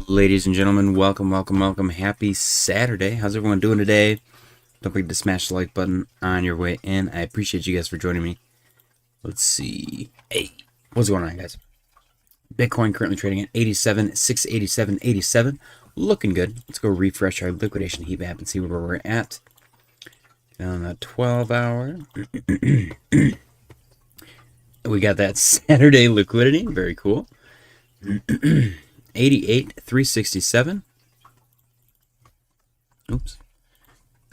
Ladies and gentlemen, welcome, welcome, welcome. Happy Saturday. How's everyone doing today? Don't forget to smash the like button on your way in. I appreciate you guys for joining me. Let's see. Hey, what's going on, guys? Bitcoin currently trading at 87,687.87. Looking good. Let's go refresh our liquidation heat map and see where we're at. On the 12-hour. We got that Saturday liquidity. Very cool. 88,367. Oops.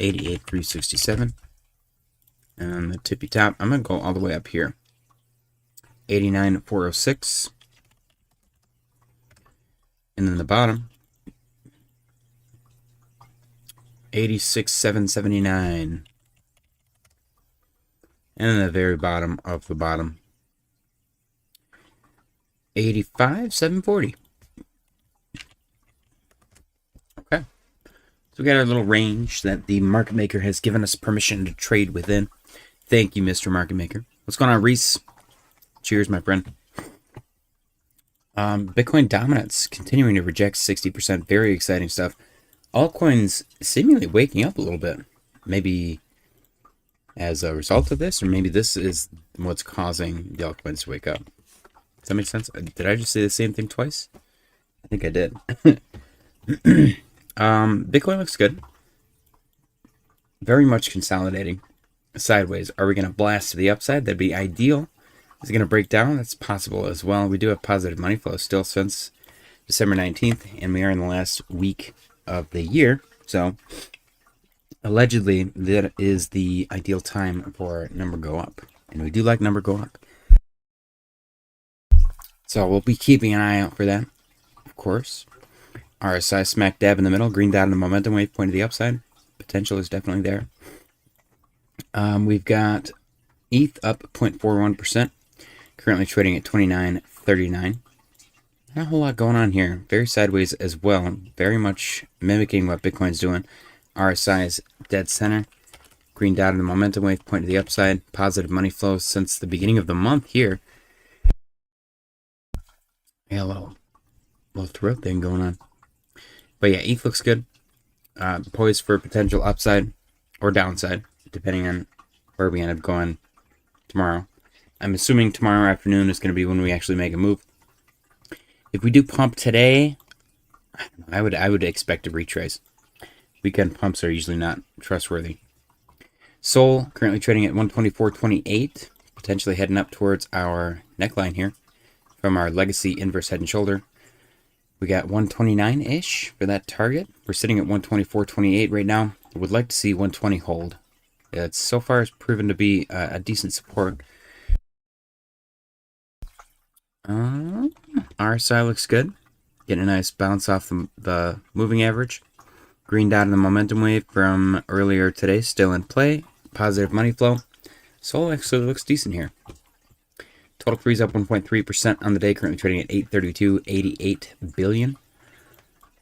88,367. And the tippy top, I'm going to go all the way up here. 89,406. And then the bottom, 86,779. And then the very bottom of the bottom, 85,740. Okay. So we got our little range that the market maker has given us permission to trade within. Thank you, Mr. Market Maker. What's going on, Reese? Cheers, my friend. Bitcoin dominance continuing to reject 60%. Very exciting stuff. Altcoins seemingly waking up a little bit. Maybe as a result of this, or maybe this is what's causing the altcoins to wake up. Does that make sense? Did I just say the same thing twice? I think I did. Bitcoin looks good. Very much consolidating sideways. Are we going to blast to the upside? That'd be ideal. Is it going to break down? That's possible as well. We do have positive money flow still since December 19th, and we are in the last week of the year. So, allegedly, that is the ideal time for number go up. And we do like number go up. So, we'll be keeping an eye out for that, of course. RSI smack dab in the middle. Green dot on the momentum wave, point to the upside. Potential is definitely there. We've got ETH up 0.41%. Currently trading at 29.39. Not a whole lot going on here. Very sideways as well. Very much mimicking what Bitcoin's doing. RSI is dead center. Green dot in the momentum wave, point to the upside. Positive money flow since the beginning of the month here. Yeah, a little throat thing going on. But yeah, ETH looks good. Poised for potential upside or downside, depending on where we end up going tomorrow. I'm assuming tomorrow afternoon is going to be when we actually make a move. If we do pump today, I would expect a retrace. Weekend pumps are usually not trustworthy. Sol currently trading at 124.28, potentially heading up towards our neckline here from our legacy inverse head and shoulder. We got 129-ish for that target. We're sitting at 124.28 right now. I would like to see 120 hold. It's so far has proven to be a decent support. RSI looks good. Getting a nice bounce off the moving average. Green dot in the momentum wave from earlier today still in play. Positive money flow. Sol actually looks decent here. Total freeze up 1.3% on the day, currently trading at 832.88 billion.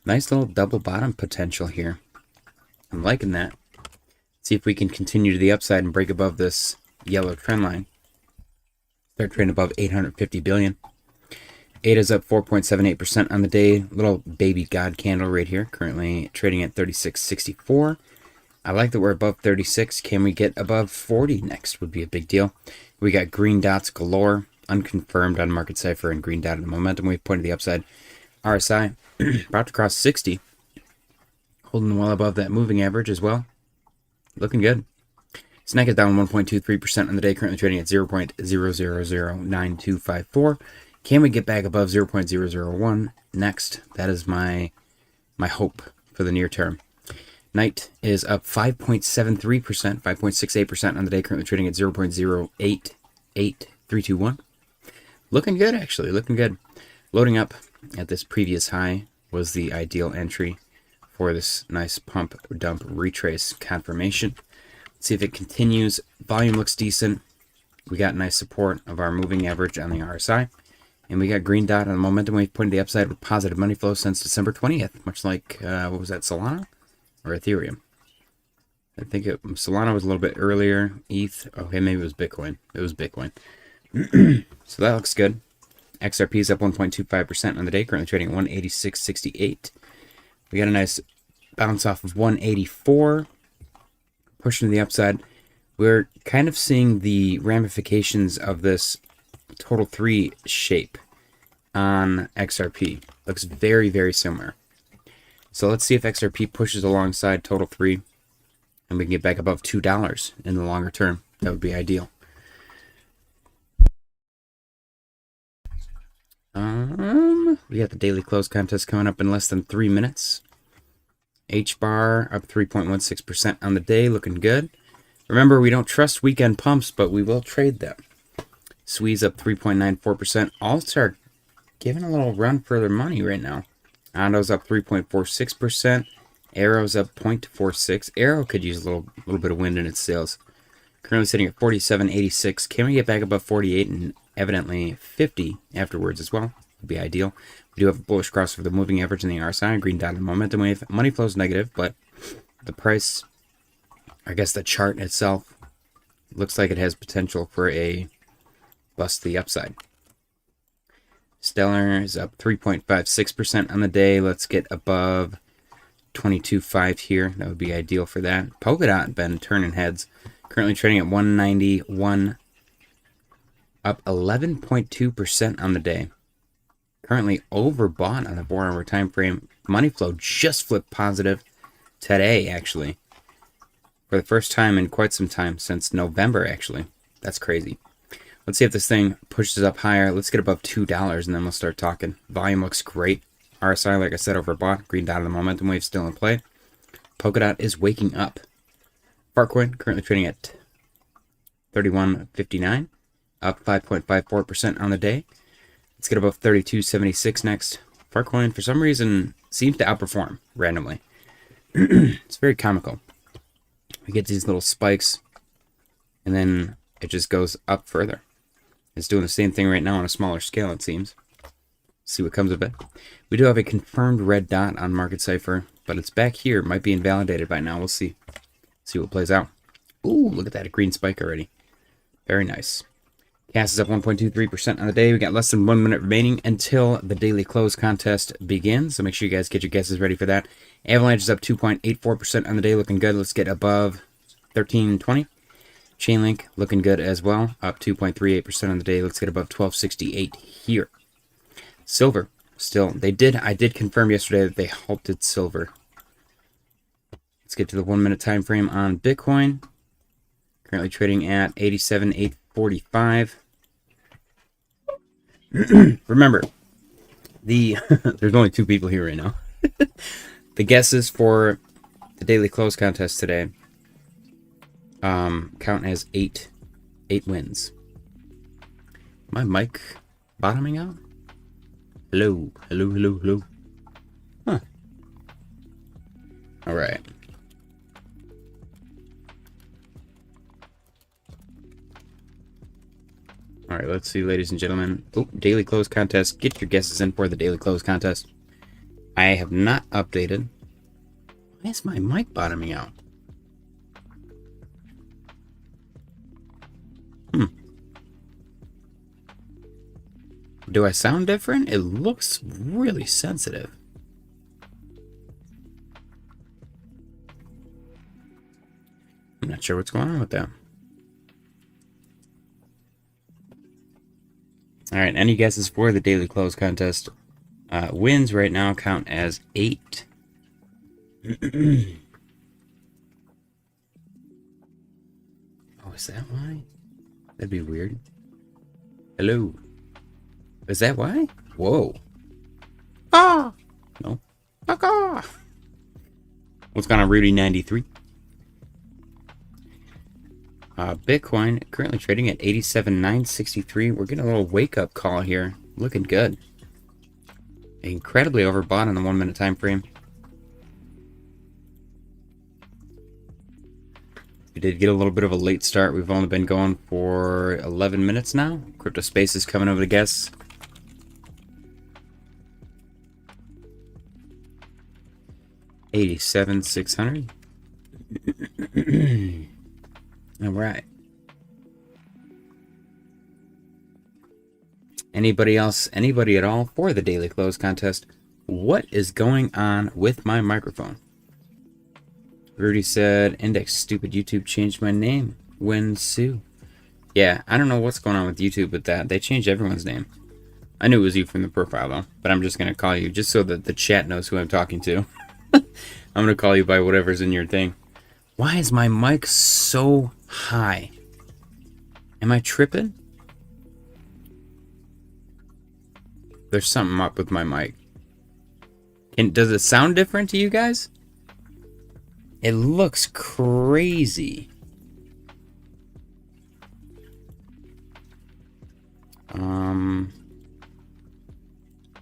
Nice little double bottom potential here. I'm liking that. See if we can continue to the upside and break above this yellow trend line. Start trading above 850 billion. ADA's up 4.78% on the day. Little baby god candle right here. Currently trading at 36.64. I like that we're above 36. Can we get above 40 next? Would be a big deal. We got green dots galore. Unconfirmed on Market Cipher and green dot in the momentum wave, pointed the upside. RSI about to cross 60. Holding well above that moving average as well. Looking good. Snack is down 1.23% on the day, currently trading at 0.0009254. Can we get back above 0.001 next? That is my hope for the near term. Night is up 5.73%, 5.68% on the day, currently trading at 0.088321. Looking good, actually. Looking good. Loading up at this previous high was the ideal entry for this nice pump dump retrace confirmation. Let's see if it continues. Volume looks decent. We got nice support of our moving average on the RSI. And we got green dot on the momentum wave pointing to the upside with positive money flow since December 20th. Much like, what was that, Solana or Ethereum? I think Solana was a little bit earlier. ETH, okay, maybe it was Bitcoin. It was Bitcoin. So that looks good. XRP is up 1.25% on the day, currently trading at 186.68. We got a nice bounce off of 184, pushing to the upside. We're kind of seeing the ramifications of this total 3 shape on XRP. Looks very, very similar. So let's see if XRP pushes alongside total 3 and we can get back above $2 in the longer term. That would be ideal. We got the daily close contest coming up in less than 3 minutes. H-bar up 3.16% on the day, looking good. Remember, we don't trust weekend pumps, but we will trade them. Swee's up 3.94%. Alts are giving a little run for their money right now. Ondo's up 3.46%. Arrow's up 0.46. Arrow could use a little bit of wind in its sails. Currently sitting at 47.86. Can we get back above 48 and evidently 50 afterwards as well? Would be ideal. We do have a bullish cross for the moving average in the RSI, green dot and momentum wave. Money flow is negative, but the price, I guess the chart itself, looks like it has potential for a bust to the upside. Stellar is up 3.56% on the day. Let's get above 22.5 here. That would be ideal for that. Polkadot been turning heads. Currently trading at 191, up 11.2% on the day. Currently overbought on the 4-hour time frame. Money flow just flipped positive today, actually. For the first time in quite some time, since November, actually. That's crazy. Let's see if this thing pushes up higher. Let's get above $2 and then we'll start talking. Volume looks great. RSI, like I said, overbought. Green dot of the momentum wave still in play. Polkadot is waking up. Altcoin currently trading at 31.59, up 5.54% on the day. Let's get above 32.76 next. Altcoin, for some reason, seems to outperform randomly. It's very comical. We get these little spikes, and then it just goes up further. It's doing the same thing right now on a smaller scale, it seems. See what comes of it. We do have a confirmed red dot on Market Cipher, but it's back here. It might be invalidated by now. We'll see. See what plays out. Ooh, look at that. A green spike already. Very nice. Gas is up 1.23% on the day. We got less than 1 minute remaining until the daily close contest begins. So make sure you guys get your guesses ready for that. Avalanche is up 2.84% on the day. Looking good. Let's get above 13.20. Chainlink looking good as well. Up 2.38% on the day. Let's get above 12.68 here. Silver still. I did confirm yesterday that they halted silver. Let's get to the 1 minute time frame on Bitcoin. Currently trading at 87,845. Remember, there's only 2 people here right now. The guesses for the daily close contest today count as 8 wins. My mic bottoming out? Hello. Huh. All right. All right, let's see, ladies and gentlemen. Oh, daily close contest. Get your guesses in for the daily close contest. I have not updated. Why is my mic bottoming out? Do I sound different? It looks really sensitive. I'm not sure what's going on with that. Alright, any guesses for the daily close contest? Wins right now count as 8. Oh, is that why? That'd be weird. Hello. Is that why? Whoa. Ah! No. Fuck off! What's going on, Rudy93? Bitcoin currently trading at 87,963. We're getting a little wake-up call here. Looking good. Incredibly overbought on the 1 minute time frame. We did get a little bit of a late start. We've only been going for 11 minutes now. Crypto Space is coming over to guess. $87,600. All right. Anybody else, anybody at all for the daily close contest? What is going on with my microphone? Rudy said, index stupid YouTube changed my name. When Sue. Yeah, I don't know what's going on with YouTube with that. They changed everyone's name. I knew it was you from the profile though, but I'm just going to call you just so that the chat knows who I'm talking to. I'm going to call you by whatever's in your thing. Why is my mic so high? Am I tripping? There's something up with my mic. Does it sound different to you guys? It looks crazy.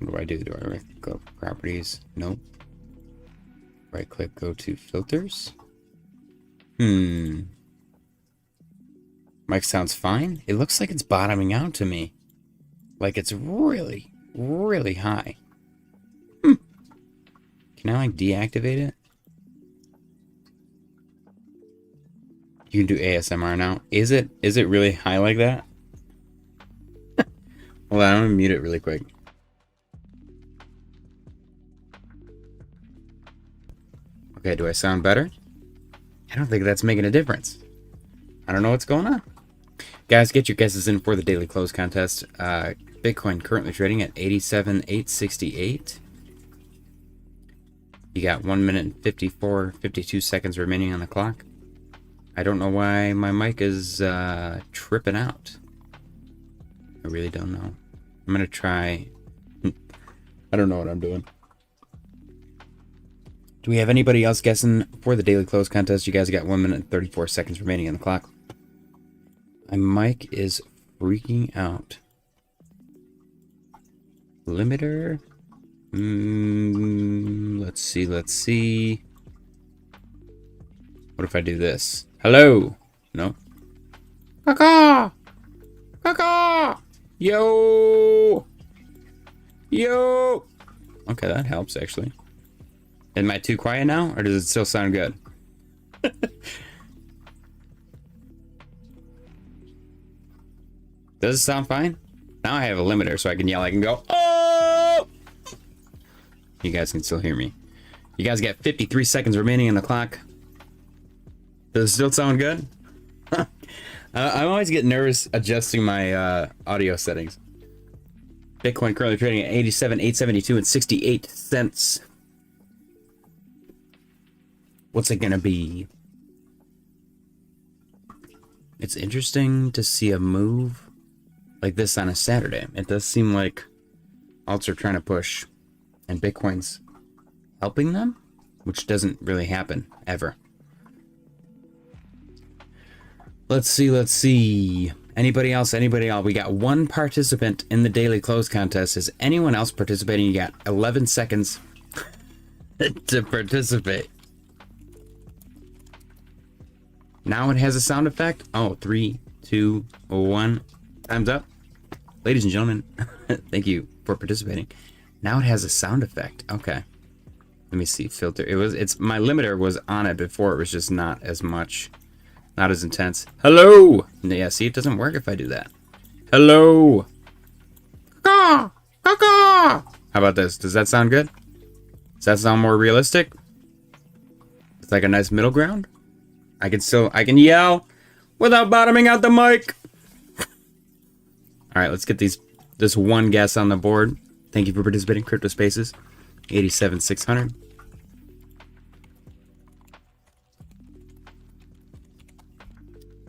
What do I do? Do I right go properties? Nope. Right click, go to filters. Mic sounds fine. It looks like it's bottoming out to me. Like it's really, really high. Can I like deactivate it? You can do ASMR now. Is it really high like that? Hold on, I'm gonna mute it really quick. Okay, do I sound better? I don't think that's making a difference. I don't know what's going on. Guys, get your guesses in for the daily close contest. Bitcoin currently trading at 87,868. You got 1 minute and 52 seconds remaining on the clock. I don't know why my mic is tripping out. I really don't know. I'm gonna try. I don't know what I'm doing. Do we have anybody else guessing for the daily close contest? You guys got 1 minute and 34 seconds remaining on the clock. My mic is freaking out. Limiter. Let's see. What if I do this? Hello? No? Caca! Caca! Yo! Yo! Okay, that helps actually. Am I too quiet now, or does it still sound good? Does it sound fine? Now I have a limiter so I can yell, I can go, oh! You guys can still hear me. You guys got 53 seconds remaining on the clock. Does it still sound good? I always get nervous adjusting my audio settings. Bitcoin currently trading at 87,872 and 68 cents. What's it gonna be? It's interesting to see a move like this on a Saturday. It does seem like alts are trying to push and Bitcoin's helping them, which doesn't really happen ever. Let's see. Anybody else? We got one participant in the daily close contest. Is anyone else participating? You got 11 seconds to participate. Now it has a sound effect. Oh, 3, 2, 1. Time's up. Ladies and gentlemen, thank you for participating. Now it has a sound effect. Okay. Let me see. Filter. It's my limiter was on it before. It was just not as much. Not as intense. Hello! Yeah, see, it doesn't work if I do that. Hello! Caw! Caw! How about this? Does that sound good? Does that sound more realistic? It's like a nice middle ground. I can yell without bottoming out the mic. Alright, let's get this one guess on the board. Thank you for participating. Crypto Spaces. 87,600.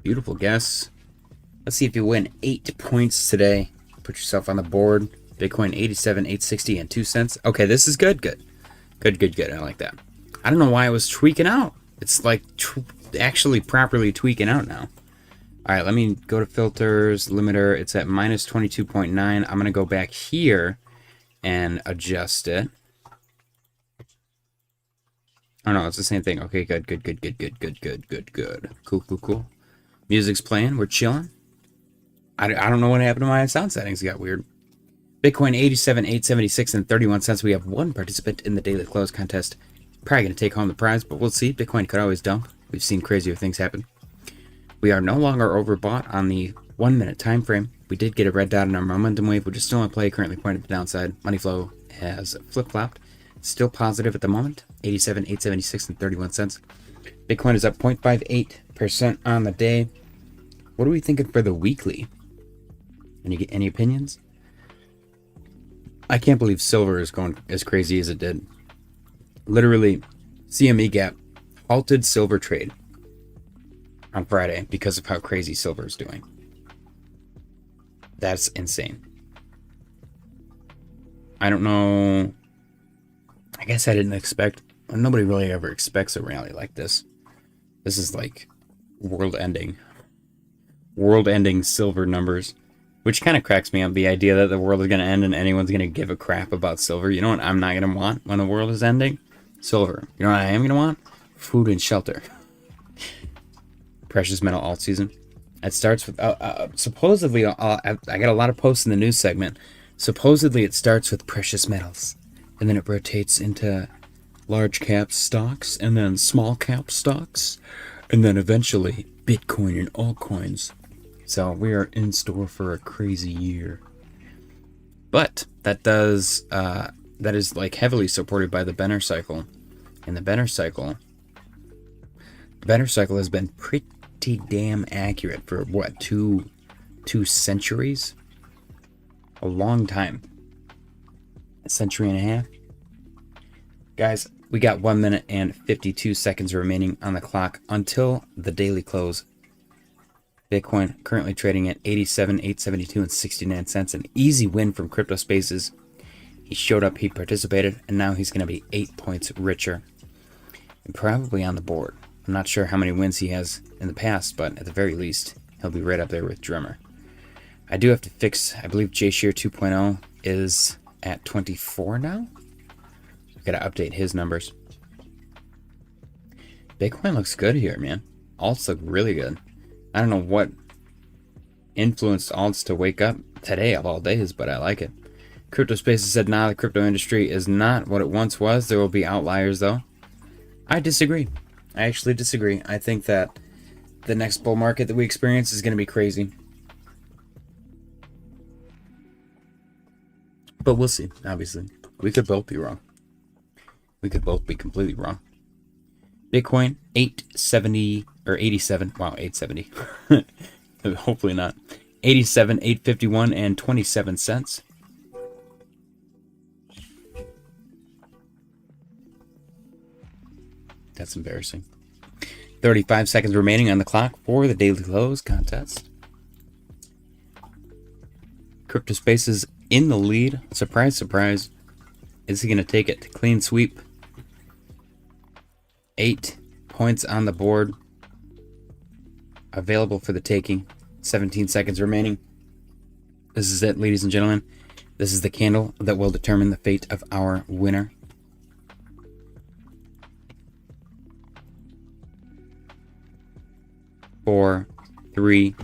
Beautiful guess. Let's see if you win 8 points today. Put yourself on the board. Bitcoin 87,860 and 2 cents. Okay, this is good. Good. I like that. I don't know why it was tweaking out. It's like actually properly tweaking out now. All right, let me go to filters, limiter. It's at minus 22.9. I'm going to go back here and adjust it. Oh no, it's the same thing. Okay, good. Cool. Music's playing. We're chilling. I don't know what happened to my sound settings. It got weird. Bitcoin 87,876 and 31 cents. We have one participant in the daily close contest. Probably going to take home the prize, but we'll see. Bitcoin could always dump. We've seen crazier things happen. We are no longer overbought on the 1 minute time frame. We did get a red dot in our momentum wave, which is still in play, currently pointing to the downside. Money flow has flip-flopped. Still positive at the moment, 87, 876, and 31 cents. Bitcoin is up 0.58% on the day. What are we thinking for the weekly? Any opinions? I can't believe silver is going as crazy as it did. Literally, CME gap halted silver trade on Friday because of how crazy silver is doing. That's insane. I don't know. I guess I didn't expect. Nobody really ever expects a rally like this. This is like world-ending silver numbers, which kind of cracks me up. The idea that the world is going to end and anyone's going to give a crap about silver. You know what I'm not going to want when the world is ending? Silver. You know what I am going to want? Food and shelter. Precious metal alt season. It starts with supposedly. I got a lot of posts in the news segment. Supposedly it starts with precious metals, and then it rotates into large cap stocks, and then small cap stocks, and then eventually Bitcoin and altcoins. So we are in store for a crazy year. But that is like heavily supported by the Benner cycle, and the Benner cycle has been pretty damn accurate for what, two centuries? A long time. A century and a half. Guys, we got 1 minute and 52 seconds remaining on the clock until the daily close. Bitcoin currently trading at 87, 872, and 69 cents. An easy win from Crypto Spaces. He showed up, he participated, and now he's going to be 8 points richer. And probably on the board. I'm not sure how many wins he has in the past, but at the very least, he'll be right up there with Drummer. I do have to fix, I believe JShare 2.0 is at 24 now. I've got to update his numbers. Bitcoin looks good here, man. Alts look really good. I don't know what influenced alts to wake up today of all days, but I like it. Crypto Spaces said, nah, the crypto industry is not what it once was. There will be outliers, though. I disagree. I actually disagree. I think that the next bull market that we experience is going to be crazy. But we'll see, obviously. We could both be wrong. We could both be completely wrong. Bitcoin, 870, or 87. Wow, 870. Hopefully not. 87, 851, and 27 cents. That's embarrassing. 35 seconds remaining on the clock for the daily close contest. Crypto Spaces in the lead. Surprise, surprise. Is he going to take it to clean sweep? 8 points on the board. Available for the taking. 17 seconds remaining. This is it, ladies and gentlemen. This is the candle that will determine the fate of our winner. Four, three,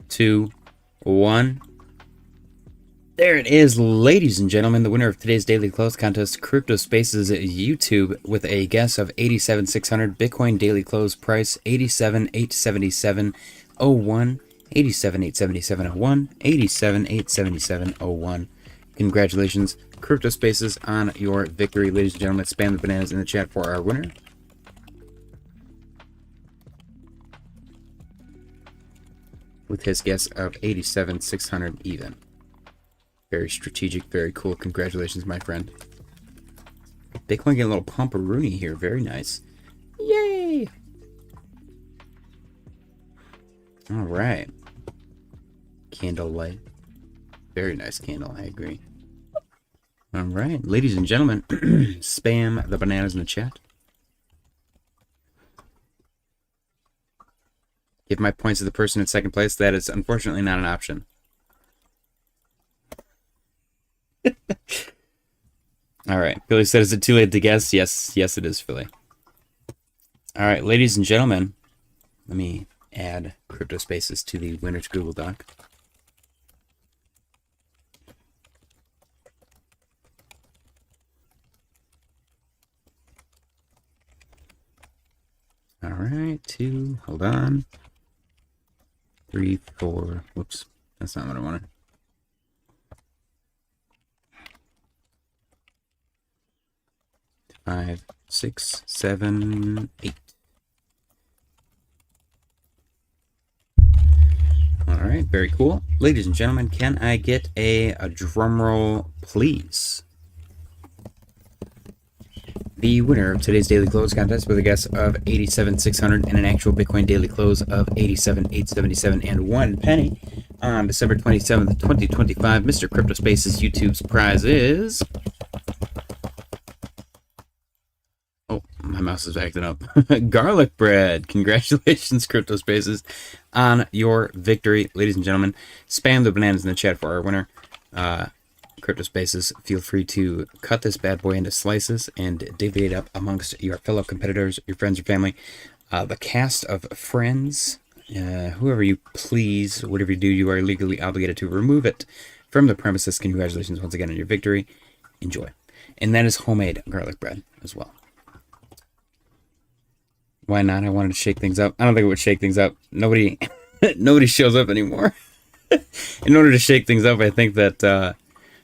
two, one. There it is, ladies and gentlemen. The winner of today's daily close contest, Crypto Spaces YouTube, with a guess of 87,600. Bitcoin daily close price 87,877.01. 87,877.01. 87,877.01. Congratulations, Crypto Spaces, on your victory, ladies and gentlemen. Spam the bananas in the chat for our winner. With his guess of 87,600 even. Very strategic, very cool. Congratulations, my friend. Bitcoin getting a little pumperoonie here. Very nice. Yay! All right. Candlelight. Very nice candle, I agree. All right, ladies and gentlemen, spam the bananas in the chat. Give my points to the person in second place. That is unfortunately not an option. All right. Philly said, is it too late to guess? Yes, it is, Philly. All right, ladies and gentlemen, let me add Crypto Spaces to the winner's Google Doc. All right, 2, hold on. 3, 4, whoops, that's not what I wanted. 5, 6, 7, 8. All right, very cool. Ladies and gentlemen, can I get a drum roll, please? The winner of today's daily close contest with a guess of 87,600 and an actual Bitcoin daily close of 87,877 and 1 penny on December 27th, 2025. Mr. CryptoSpaces YouTube's prize is... Oh, my mouse is acting up. Garlic bread. Congratulations, CryptoSpaces, on your victory. Ladies and gentlemen, spam the bananas in the chat for our winner. CryptoSpaces, feel free to cut this bad boy into slices and divvy it up amongst your fellow competitors, your friends, your family, the cast of friends, whoever you please. Whatever you do, you are legally obligated to remove it from the premises. Congratulations once again on your victory. Enjoy. And that is homemade garlic bread as well. Why not? I wanted to shake things up. I don't think it would shake things up. Nobody shows up anymore. In order to shake things up, I think that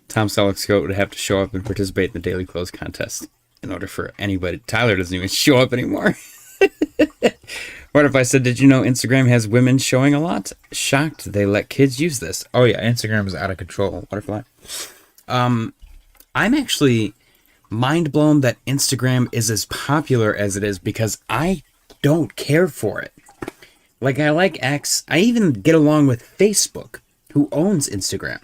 Tom Selleck's goat would have to show up and participate in the daily close contest in order for anybody. Tyler doesn't even show up anymore. What if I said, did you know Instagram has women showing a lot? Shocked they let kids use this. Oh yeah, Instagram is out of control. Butterfly. I'm actually mind blown that Instagram is as popular as it is because I don't care for it. Like, I like X. I even get along with Facebook, who owns Instagram.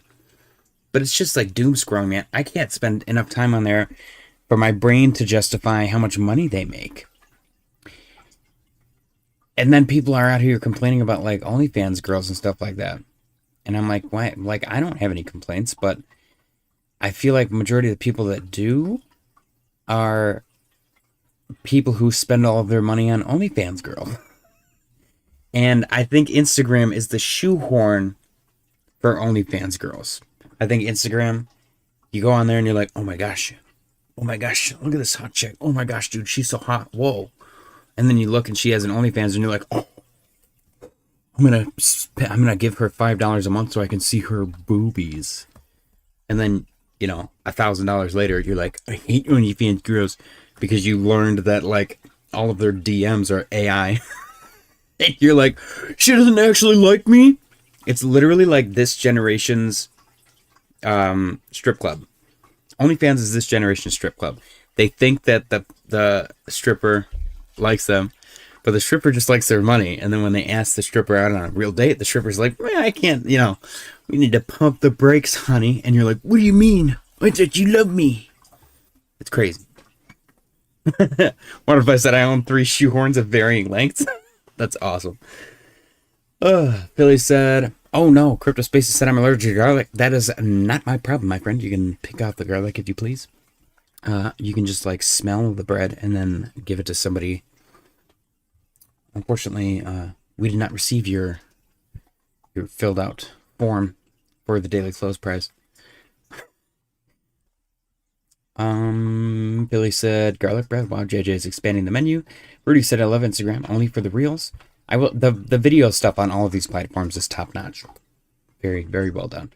But it's just like doom scrolling, man. I can't spend enough time on there for my brain to justify how much money they make. And then people are out here complaining about like OnlyFans girls and stuff like that. And I'm like, why? Like, I don't have any complaints, but I feel like majority of the people that do are people who spend all of their money on OnlyFans girl. And I think Instagram is the shoehorn for OnlyFans girls. I think Instagram, you go on there and you're like, oh my gosh, look at this hot chick. Oh my gosh, dude, she's so hot. Whoa. And then you look and she has an OnlyFans and you're like, oh, I'm gonna give her $5 a month so I can see her boobies. And then, you know, $1,000 later, you're like, I hate OnlyFans girls because you learned that like all of their DMs are AI. And you're like, she doesn't actually like me. It's literally like this generation's strip club. OnlyFans is this generation's strip club. They think that the stripper likes them, but the stripper just likes their money. And then when they ask the stripper out on a real date, the stripper's like, well, I can't, you know, we need to pump the brakes, honey. And you're like, what do you mean? It's that you love me. It's crazy. What if I said I own 3 shoehorns of varying lengths? That's awesome. Billy said, oh no, CryptoSpaces said I'm allergic to garlic. That is not my problem, my friend. You can pick out the garlic if you please. You can just like smell the bread and then give it to somebody. Unfortunately, we did not receive your filled out form for the daily close prize. Billy said garlic bread. Wow, JJ is expanding the menu. Rudy said I love Instagram only for the reels. I will. The video stuff on all of these platforms is top notch. Very, very well done.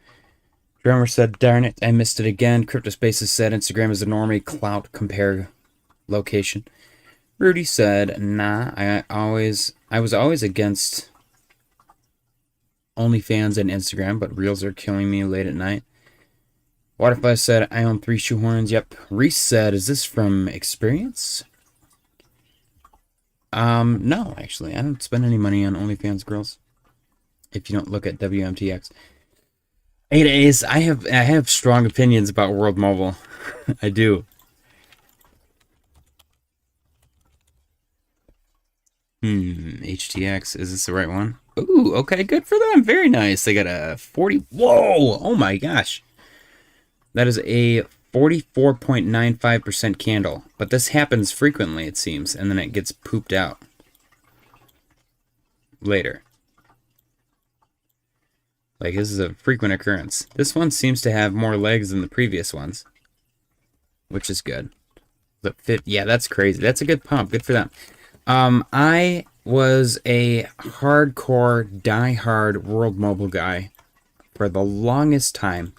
Drummer said, darn it, I missed it again. CryptoSpaces said Instagram is a normie clout compare location. Rudy said, nah, I was always against OnlyFans and Instagram, but reels are killing me late at night. Waterfly said, I own 3 shoehorns. Yep. Reese said, is this from experience? No, actually. I don't spend any money on OnlyFans girls. If you don't look at WMTX. 8A's, I have strong opinions about World Mobile. I do. HTX, is this the right one? Ooh, okay, good for them. Very nice. They got a 40. Whoa! Oh my gosh. That is a 44.95% candle. But this happens frequently, it seems, and then it gets pooped out later. Like, this is a frequent occurrence. This one seems to have more legs than the previous ones, which is good. The fit, yeah, that's crazy. That's a good pump. Good for them. I was a hardcore, die-hard World Mobile guy for the longest time.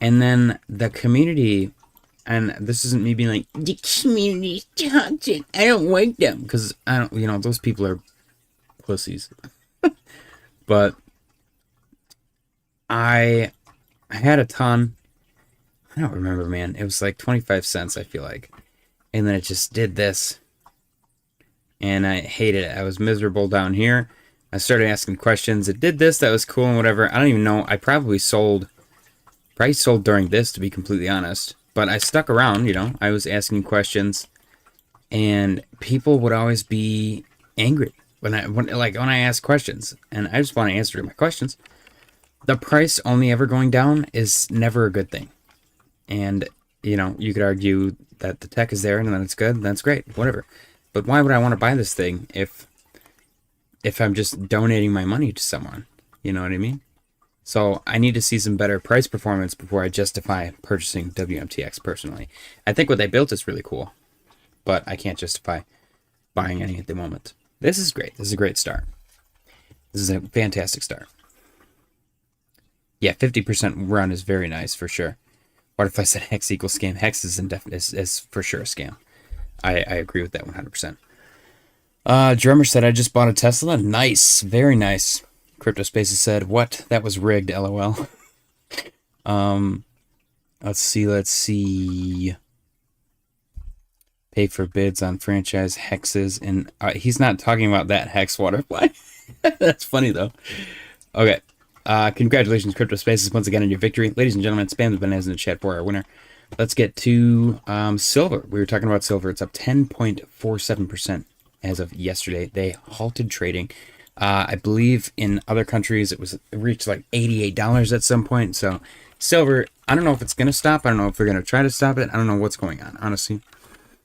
And then the community And this isn't me being like, the community's toxic, I don't like them. Because, I don't, you know, those people are pussies. But I had a ton. I don't remember, man. It was like 25 cents, I feel like. And then it just did this. And I hated it. I was miserable down here. I started asking questions. It did this. That was cool and whatever. I don't even know. I probably sold during this, to be completely honest. But I stuck around, you know. I was asking questions. And people would always be angry when I ask questions. And I just want to answer my questions. The price only ever going down is never a good thing. And, you know, you could argue that the tech is there and then it's good, and that's great, whatever. But why would I want to buy this thing if I'm just donating my money to someone? You know what I mean? So I need to see some better price performance before I justify purchasing WMTX personally. I think what they built is really cool, but I can't justify buying any at the moment. This is great. This is a great start. This is a fantastic start. Yeah, 50% run is very nice for sure. What if I said Hex equals scam? Hex is for sure a scam. I agree with that 100%. Drummer said, I just bought a Tesla. Nice. Very nice. Crypto Spaces said, what? That was rigged, LOL. Let's see. Pay for bids on franchise hexes. And he's not talking about that hex waterfly. That's funny, though. Okay. Congratulations, Crypto Spaces, once again on your victory. Ladies and gentlemen, spam the bananas in the chat for our winner. Let's get to silver. We were talking about silver. It's up 10.47% as of yesterday. They halted trading. I believe in other countries it reached like $88 at some point. So silver, I don't know if it's going to stop. I don't know if they're going to try to stop it. I don't know what's going on, honestly.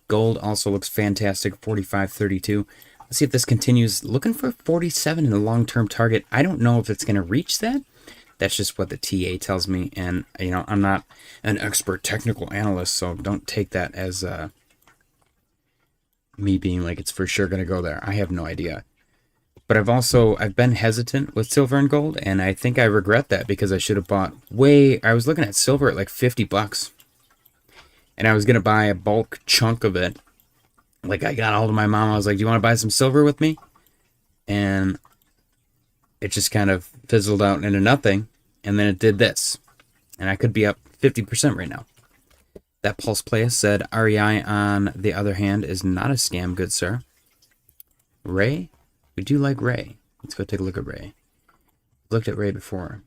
Gold also looks fantastic, 45.32. Let's see if this continues. Looking for 47 in the long-term target. I don't know if it's going to reach that. That's just what the TA tells me. And, you know, I'm not an expert technical analyst, so don't take that as me being like it's for sure going to go there. I have no idea. But I've been hesitant with silver and gold, and I think I regret that because I should have bought I was looking at silver at like $50. And I was going to buy a bulk chunk of it. Like, I got a hold of my mom. I was like, do you want to buy some silver with me? And it just kind of fizzled out into nothing. And then it did this. And I could be up 50% right now. That Pulse Play said, REI, on the other hand, is not a scam, good sir. Ray? We do like Ray. Let's go take a look at Ray. Looked at Ray before.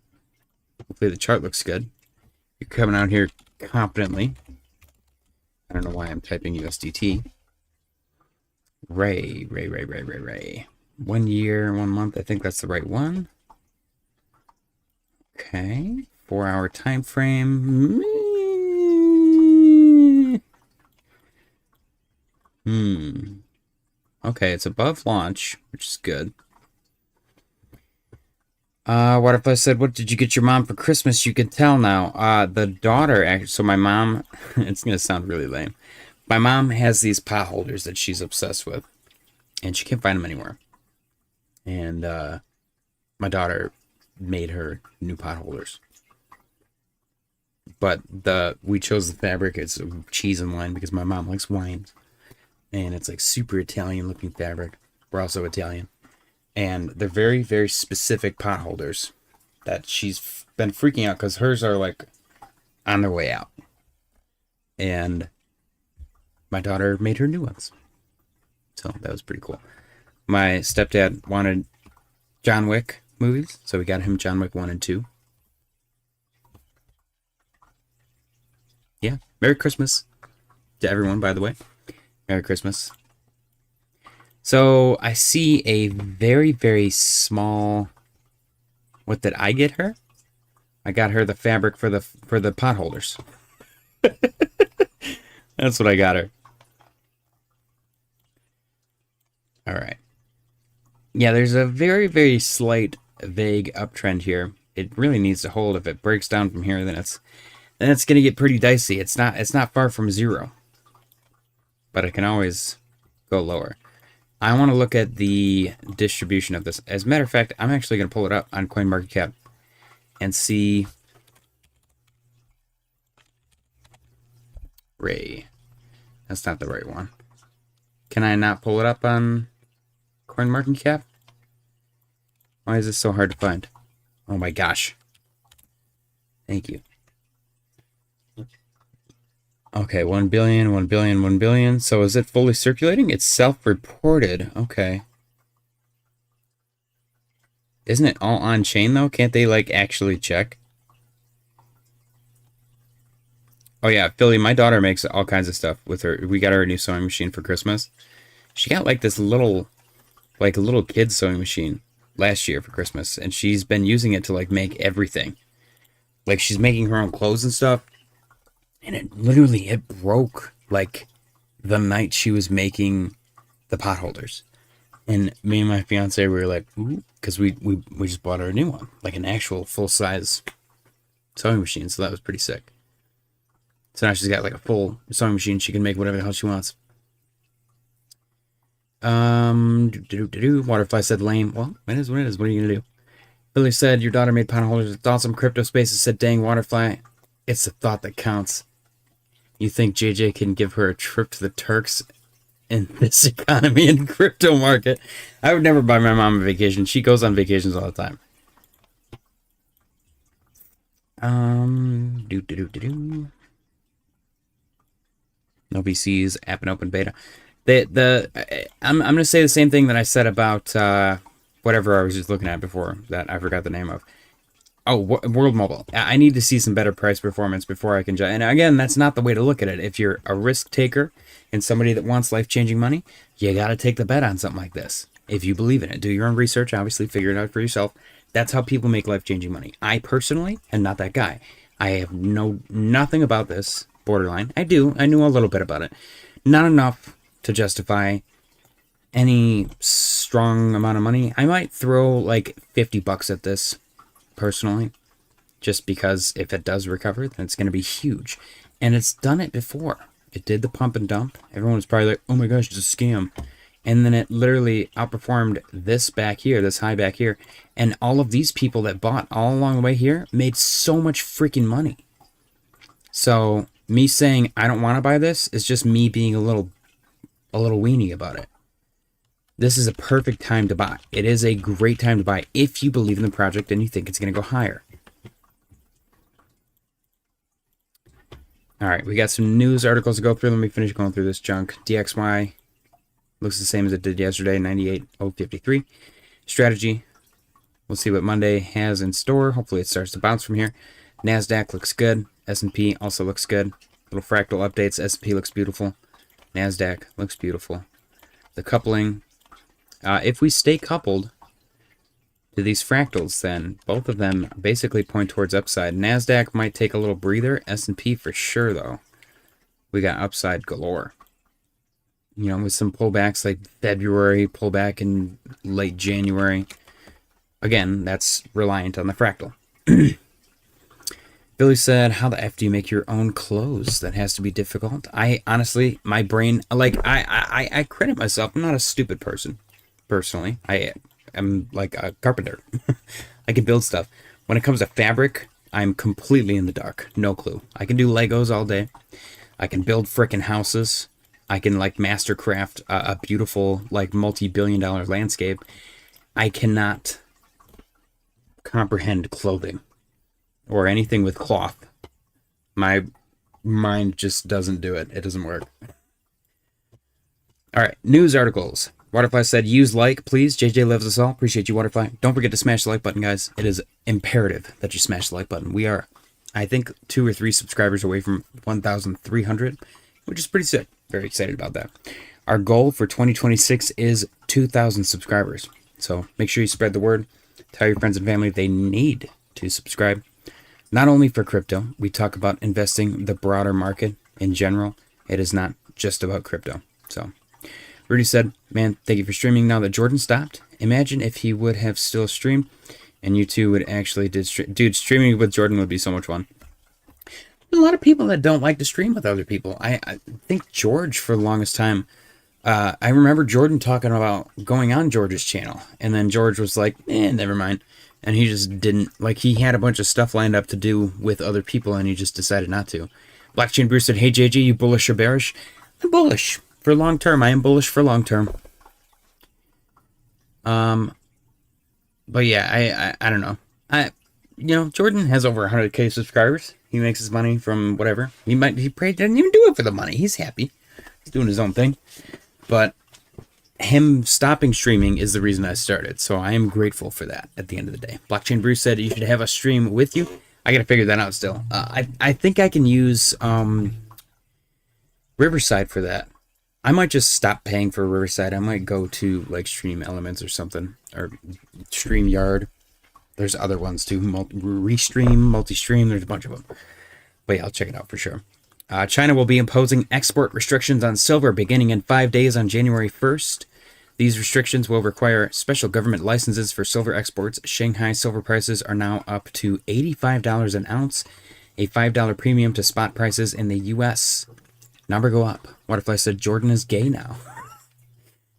Hopefully the chart looks good. You're coming out here confidently. I don't know why I'm typing USDT. Ray. 1 year, 1 month. I think that's the right one. Okay. 4-hour time frame. Okay, it's above launch, which is good. What if I said, what did you get your mom for Christmas? You can tell now. The daughter, actually, so my mom, it's going to sound really lame. My mom has these pot holders that she's obsessed with, and she can't find them anywhere. And my daughter made her new pot holders. But we chose the fabric. It's cheese and wine because my mom likes wine. And it's like super Italian looking fabric. We're also Italian. And they're very, very specific pot holders that she's been freaking out because hers are like on their way out. And my daughter made her new ones. So that was pretty cool. My stepdad wanted John Wick movies, so we got him John Wick 1 and 2. Yeah, Merry Christmas to everyone, by the way. Merry Christmas. So I see a very, very small... What did I get her? I got her the fabric for the pot holders. That's what I got her. All right. Yeah, there's a very, very slight, vague uptrend here. It really needs to hold. If it breaks down from here, then it's going to get pretty dicey. It's not far from zero. But it can always go lower. I want to look at the distribution of this. As a matter of fact, I'm actually going to pull it up on CoinMarketCap and see Ray. That's not the right one. Can I not pull it up on CoinMarketCap? Why is this so hard to find? Oh my gosh. Thank you. Okay, 1 billion, 1 billion, 1 billion. So is it fully circulating? It's self-reported. Okay. Isn't it all on chain though? Can't they like actually check? Oh yeah, Philly, my daughter makes all kinds of stuff with her. We got her a new sewing machine for Christmas. She got like this little kid sewing machine last year for Christmas, and she's been using it to like make everything. Like she's making her own clothes and stuff. And it broke like the night she was making the pot holders. And me and my fiance were like, ooh, because we just bought her a new one, like an actual full-size sewing machine. So that was pretty sick. So now she's got like a full sewing machine. She can make whatever the hell she wants. Waterfly said lame. Well, it is what it is. What are you gonna do? Billy said your daughter made pot holders. It's awesome. Crypto Spaces said, dang, Waterfly, it's the thought that counts. You think JJ can give her a trip to the Turks in this economy and crypto market? I would never buy my mom a vacation. She goes on vacations all the time. No VCs, app and open beta. I'm gonna say the same thing that I said about whatever I was just looking at before that I forgot the name of. Oh, World Mobile. I need to see some better price performance before I can judge. And again, that's not the way to look at it. If you're a risk taker and somebody that wants life-changing money, you got to take the bet on something like this. If you believe in it, do your own research, obviously figure it out for yourself. That's how people make life-changing money. I personally am not that guy. I have nothing about this borderline. I knew a little bit about it. Not enough to justify any strong amount of money. I might throw like $50 at this personally, just because if it does recover, then it's going to be huge. And it's done it before. It did the pump and dump. Everyone was probably like, oh my gosh, it's a scam. And then it literally outperformed this back here, this high back here. And all of these people that bought all along the way here made so much freaking money. So me saying I don't want to buy this is just me being a little weenie about it. This is a perfect time to buy. It is a great time to buy if you believe in the project and you think it's going to go higher. All right, we got some news articles to go through. Let me finish going through this junk. DXY looks the same as it did yesterday, 98.053. Strategy, we'll see what Monday has in store. Hopefully it starts to bounce from here. NASDAQ looks good. S&P also looks good. Little fractal updates. S&P looks beautiful. NASDAQ looks beautiful. The coupling, if we stay coupled to these fractals, then both of them basically point towards upside. NASDAQ might take a little breather. S&P for sure, though. We got upside galore. You know, with some pullbacks like February, pullback in late January. Again, that's reliant on the fractal. Billy said, how the F do you make your own clothes? That has to be difficult. I honestly, my brain, like, I credit myself. I'm not a stupid person, personally. I am like a carpenter. I can build stuff. When it comes to fabric, I'm completely in the dark. No clue. I can do Legos all day. I can build frickin' houses. I can, like, mastercraft a beautiful, like, multi-billion-dollar landscape. I cannot comprehend clothing or anything with cloth. My mind just doesn't do it. It doesn't work. All right, news articles. Waterfly said, use like, please. JJ loves us all. Appreciate you, Waterfly. Don't forget to smash the like button, guys. It is imperative that you smash the like button. We are, I think, 2 or 3 subscribers away from 1,300, which is pretty sick. Very excited about that. Our goal for 2026 is 2,000 subscribers. So make sure you spread the word. Tell your friends and family they need to subscribe. Not only for crypto, we talk about investing the broader market in general. It is not just about crypto. So Rudy said, man, thank you for streaming. Now that Jordan stopped, imagine if he would have still streamed and you two would actually did stream. Dude, streaming with Jordan would be so much fun. A lot of people that don't like to stream with other people. I think George, for the longest time, I remember Jordan talking about going on George's channel. And then George was like, never mind. And he just didn't, like, he had a bunch of stuff lined up to do with other people and he just decided not to. Blockchain Bruce said, hey JJ, you bullish or bearish? I'm bullish for long term. I am bullish for long term. But yeah, I don't know. Jordan has over 100K subscribers. He makes his money from whatever. He probably didn't even do it for the money. He's happy. He's doing his own thing. But him stopping streaming is the reason I started. So I am grateful for that at the end of the day. Blockchain Bruce said you should have a stream with you. I gotta figure that out still. I think I can use Riverside for that. I might just stop paying for Riverside. I might go to like Stream Elements or something, or StreamYard. There's other ones too. Restream, Multi-Stream. There's a bunch of them. But yeah, I'll check it out for sure. China will be imposing export restrictions on silver beginning in 5 days on January 1st. These restrictions will require special government licenses for silver exports. Shanghai silver prices are now up to $85 an ounce, a $5 premium to spot prices in the U.S. Number go up. Waterfly said Jordan is gay now.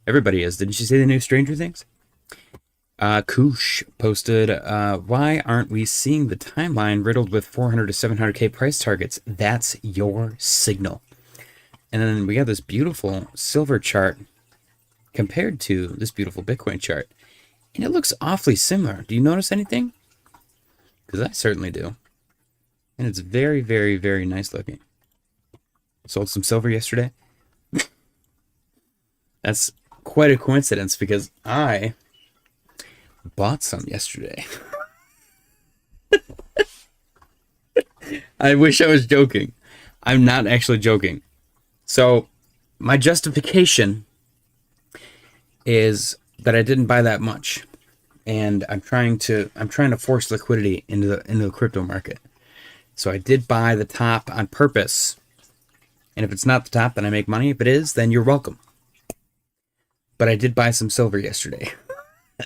Everybody is. Didn't you see the new Stranger Things? Koosh posted, why aren't we seeing the timeline riddled with 400 to 700K price targets? That's your signal. And then we got this beautiful silver chart compared to this beautiful Bitcoin chart. And it looks awfully similar. Do you notice anything? Because I certainly do. And it's very, very, very nice looking. Sold some silver yesterday. That's quite a coincidence because I bought some yesterday. I wish I was joking. I'm not actually joking. So my justification is that I didn't buy that much, and I'm trying to force liquidity into the crypto market. So I did buy the top on purpose. And if it's not the top, then I make money. If it is, then you're welcome. But I did buy some silver yesterday.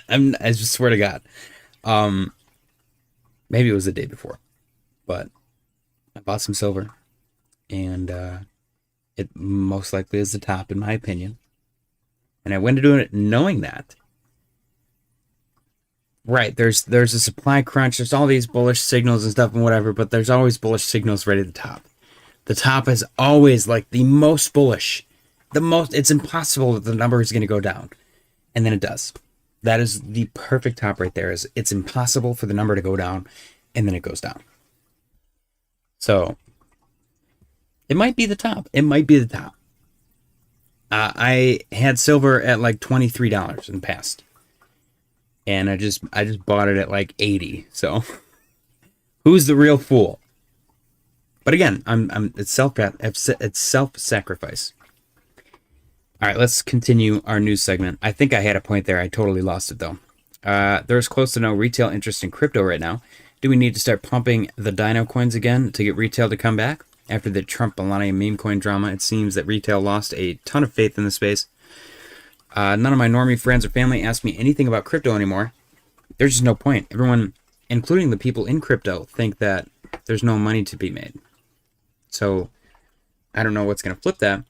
I just swear to God. Maybe it was the day before. But I bought some silver. And it most likely is the top, in my opinion. And I went into it knowing that. Right, there's a supply crunch. There's all these bullish signals and stuff and whatever. But there's always bullish signals right at the top. The top is always like the most bullish. It's impossible that the number is going to go down. And then it does. That is the perfect top right there. It's impossible for the number to go down, and then it goes down. So, it might be the top. It might be the top. I had silver at like $23 in the past. And I just bought it at like 80. So, who's the real fool? But again, it's self-sacrifice. All right, let's continue our news segment. I think I had a point there. I totally lost it though. There's close to no retail interest in crypto right now. Do we need to start pumping the Dino coins again to get retail to come back? After the Trump-Melania meme coin drama, it seems that retail lost a ton of faith in the space. None of my normie friends or family ask me anything about crypto anymore. There's just no point. Everyone, including the people in crypto, think that there's no money to be made. So, I don't know what's going to flip that.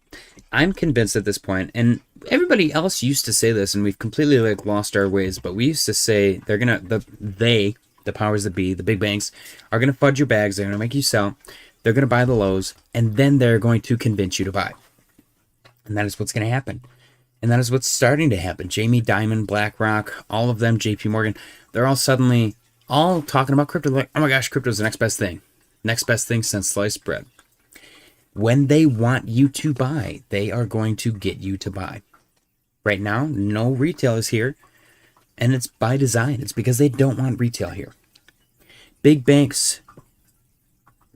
I'm convinced at this point, and everybody else used to say this, and we've completely lost our ways, but we used to say the powers that be, the big banks, are going to fudge your bags, they're going to make you sell, they're going to buy the lows, and then they're going to convince you to buy. And that is what's going to happen. And that is what's starting to happen. Jamie Dimon, BlackRock, all of them, JP Morgan, they're all suddenly all talking about crypto, like, oh my gosh, crypto's the next best thing. Next best thing since sliced bread. When they want you to buy, they are going to get you to buy. Right now, no retail is here, and it's by design. It's because they don't want retail here. Big banks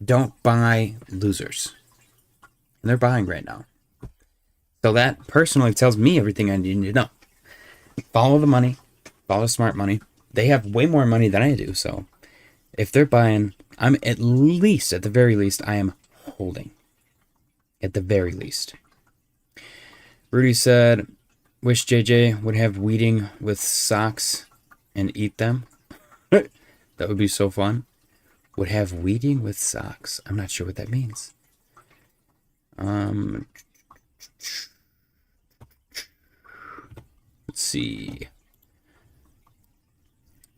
don't buy losers, and they're buying right now. So that personally tells me everything I need to know. Follow the money, follow smart money. They have way more money than I do, so if they're buying, I'm at the very least, I am holding. At the very least. Rudy said, wish JJ would have weeding with socks and eat them. That would be so fun. Would have weeding with socks. I'm not sure what that means. Let's see.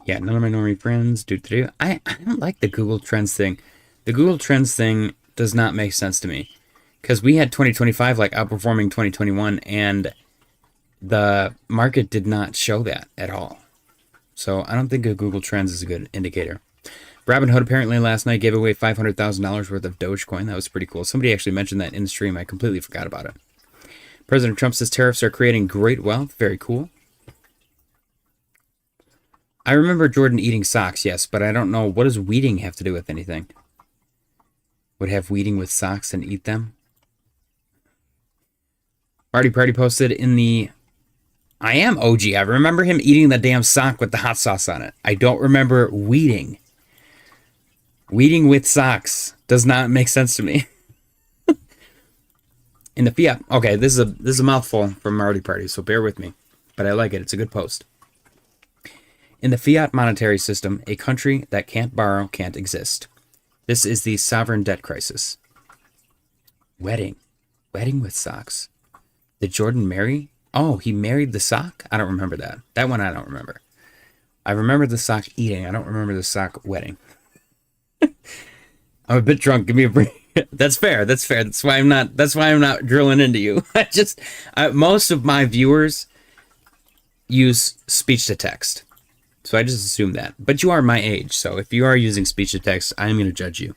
Yeah, none of my normie friends do. I don't like the Google Trends thing. The Google Trends thing does not make sense to me. Because we had 2025 like outperforming 2021, and the market did not show that at all. So I don't think a Google Trends is a good indicator. Robinhood apparently last night gave away $500,000 worth of Dogecoin. That was pretty cool. Somebody actually mentioned that in the stream. I completely forgot about it. President Trump says tariffs are creating great wealth. Very cool. I remember Jordan eating socks, yes, but I don't know. What does weeding have to do with anything? Would have weeding with socks and eat them? Party posted in the... I am OG. I remember him eating the damn sock with the hot sauce on it. I don't remember weeding. Weeding with socks does not make sense to me. In the fiat... Okay, this is a mouthful from Marty Party, so bear with me. But I like it. It's a good post. In the fiat monetary system, a country that can't borrow can't exist. This is the sovereign debt crisis. Wedding. Wedding with socks. Did Jordan marry? Oh, he married the sock? I don't remember that. That one I don't remember. I remember the sock eating. I don't remember the sock wedding. I'm a bit drunk. Give me a break. That's fair. That's fair. That's why I'm not drilling into you. Most of my viewers use speech to text. So I just assume that. But you are my age, so if you are using speech to text, I'm going to judge you.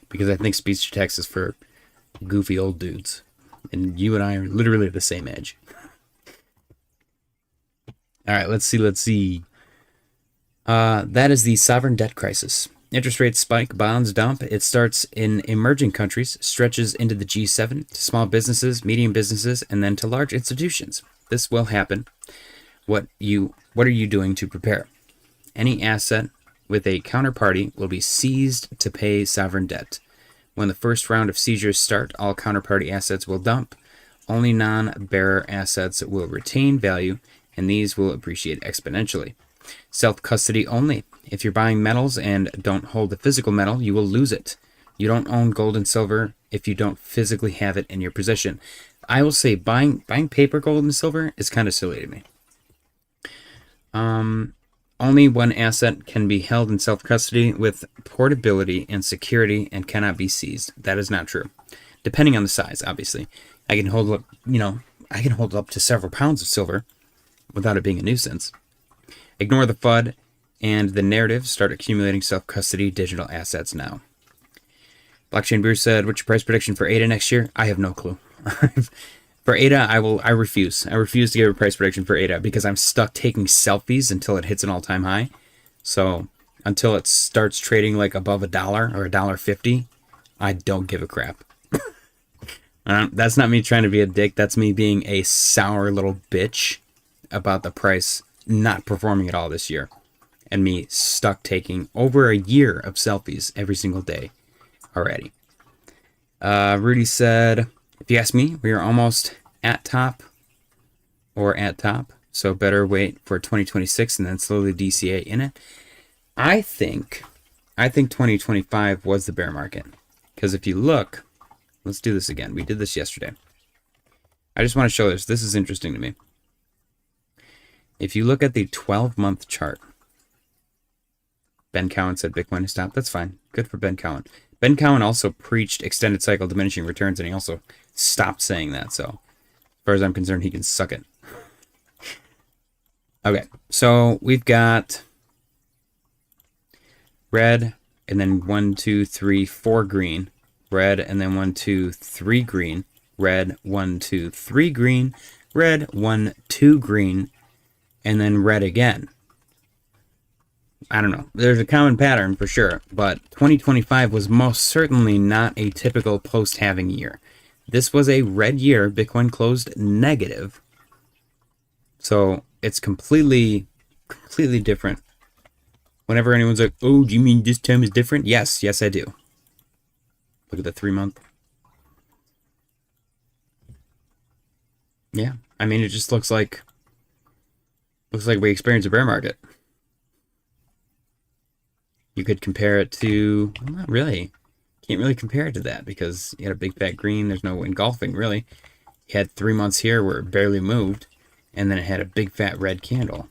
Because I think speech to text is for goofy old dudes. And you and I are literally the same age. Alright, let's see. That is the sovereign debt crisis. Interest rates spike, bonds dump. It starts in emerging countries, stretches into the G7, to small businesses, medium businesses, and then to large institutions. This will happen. What are you doing to prepare? Any asset with a counterparty will be seized to pay sovereign debt. When the first round of seizures start, all counterparty assets will dump. Only non-bearer assets will retain value, and these will appreciate exponentially. Self-custody only. If you're buying metals and don't hold the physical metal, you will lose it. You don't own gold and silver if you don't physically have it in your possession. I will say buying paper gold and silver is kind of silly to me. Only one asset can be held in self-custody with portability and security and cannot be seized. That is not true. Depending on the size, obviously. I can hold up to several pounds of silver without it being a nuisance. Ignore the FUD and the narrative. Start accumulating self-custody digital assets now. Blockchain Brew said, what's your price prediction for ADA next year? I have no clue. For ADA, I refuse. I refuse to give a price prediction for ADA because I'm stuck taking selfies until it hits an all-time high. So until it starts trading like above $1 or $1.50, I don't give a crap. That's not me trying to be a dick. That's me being a sour little bitch about the price not performing at all this year. And me stuck taking over a year of selfies every single day already. Rudy said, if you ask me, we are almost at top. So better wait for 2026 and then slowly DCA in it. I think 2025 was the bear market. Because if you look, let's do this again. We did this yesterday. I just want to show this. This is interesting to me. If you look at the 12-month chart, Ben Cowan said Bitcoin is stopped. That's fine. Good for Ben Cowan. Ben Cowan also preached extended cycle diminishing returns, and he also stopped saying that. So, as far as I'm concerned, he can suck it. Okay, so we've got red, and then 1, 2, 3, 4 green. Red, and then 1, 2, 3 green. Red, 1, 2, 3 green. Red, 1, 2 green. And then red again. I don't know. There's a common pattern for sure, but 2025 was most certainly not a typical post-halving year. This was a red year. Bitcoin closed negative. So it's completely different. Whenever anyone's like, oh, do you mean this time is different? Yes, I do. Look at the 3-month. Yeah, I mean, it just looks like we experienced a bear market. You could compare it to, well, not really. Can't really compare it to that because you had a big fat green. There's no engulfing, really. You had 3 months here where it barely moved, and then it had a big fat red candle.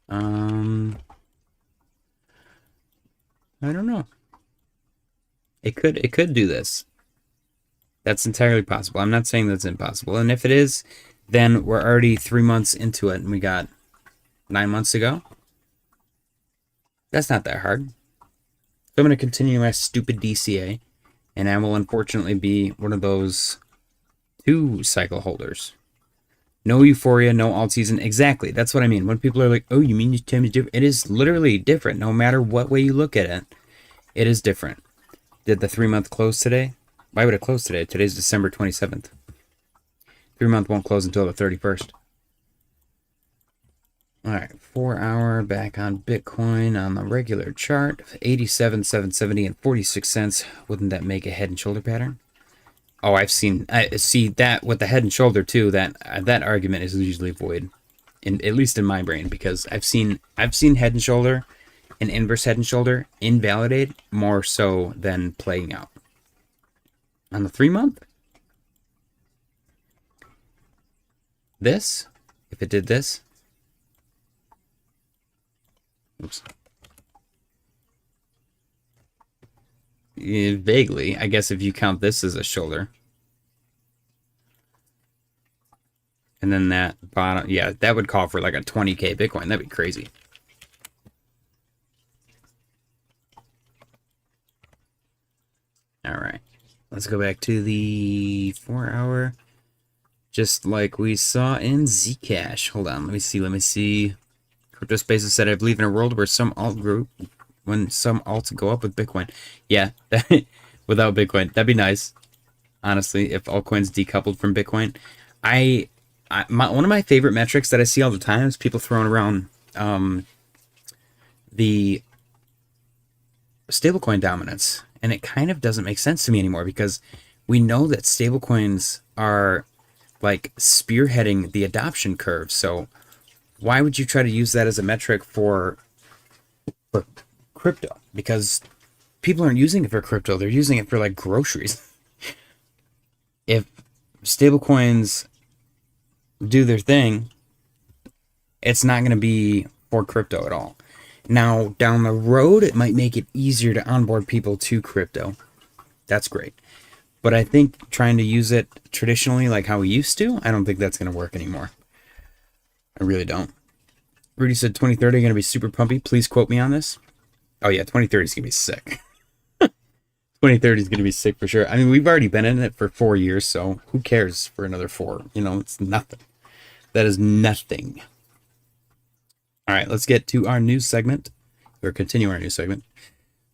I don't know. It could do this. That's entirely possible. I'm not saying that's impossible. And if it is, then we're already 3 months into it and we got 9 months to go. That's not that hard. So I'm going to continue my stupid DCA, and I will unfortunately be one of those 2 cycle holders. No euphoria, no alt season. Exactly. That's what I mean. When people are like, oh, you mean this time is different? It is literally different. No matter what way you look at it, it is different. Did the 3-month close today? Why would it close today? Today's December 27th. 3-month won't close until the 31st. Alright, 4 hour back on Bitcoin on the regular chart. 87,770 and 46 cents. Wouldn't that make a head and shoulder pattern? Oh, I see that with the head and shoulder too. That argument is usually void, at least in my brain, because I've seen head and shoulder and inverse head and shoulder invalidate more so than playing out. On the 3-month, this, if it did this, oops. Vaguely, I guess if you count this as a shoulder. And then that bottom, yeah, that would call for like a 20K Bitcoin. That'd be crazy. All right, let's go back to the 4 hour. Just like we saw in Zcash. Hold on, let me see. Crypto Spaces said, I believe in a world where some alts go up with Bitcoin. Yeah, without Bitcoin. That'd be nice. Honestly, if altcoins decoupled from Bitcoin. One of my favorite metrics that I see all the time is people throwing around the stablecoin dominance. And it kind of doesn't make sense to me anymore, because we know that stablecoins are like spearheading the adoption curve. So why would you try to use that as a metric for crypto? Because people aren't using it for crypto. They're using it for like groceries. If stablecoins do their thing, it's not going to be for crypto at all. Now, down the road, it might make it easier to onboard people to crypto. That's great. But I think trying to use it traditionally like how we used to, I don't think that's going to work anymore. I really don't. Rudy said 2030 going to be super pumpy. Please quote me on this. Oh yeah, 2030 is going to be sick. 2030 is going to be sick for sure. I mean, we've already been in it for 4 years, so who cares for another 4? You know, it's nothing. That is nothing. All right, let's get to our news segment, or continue our news segment.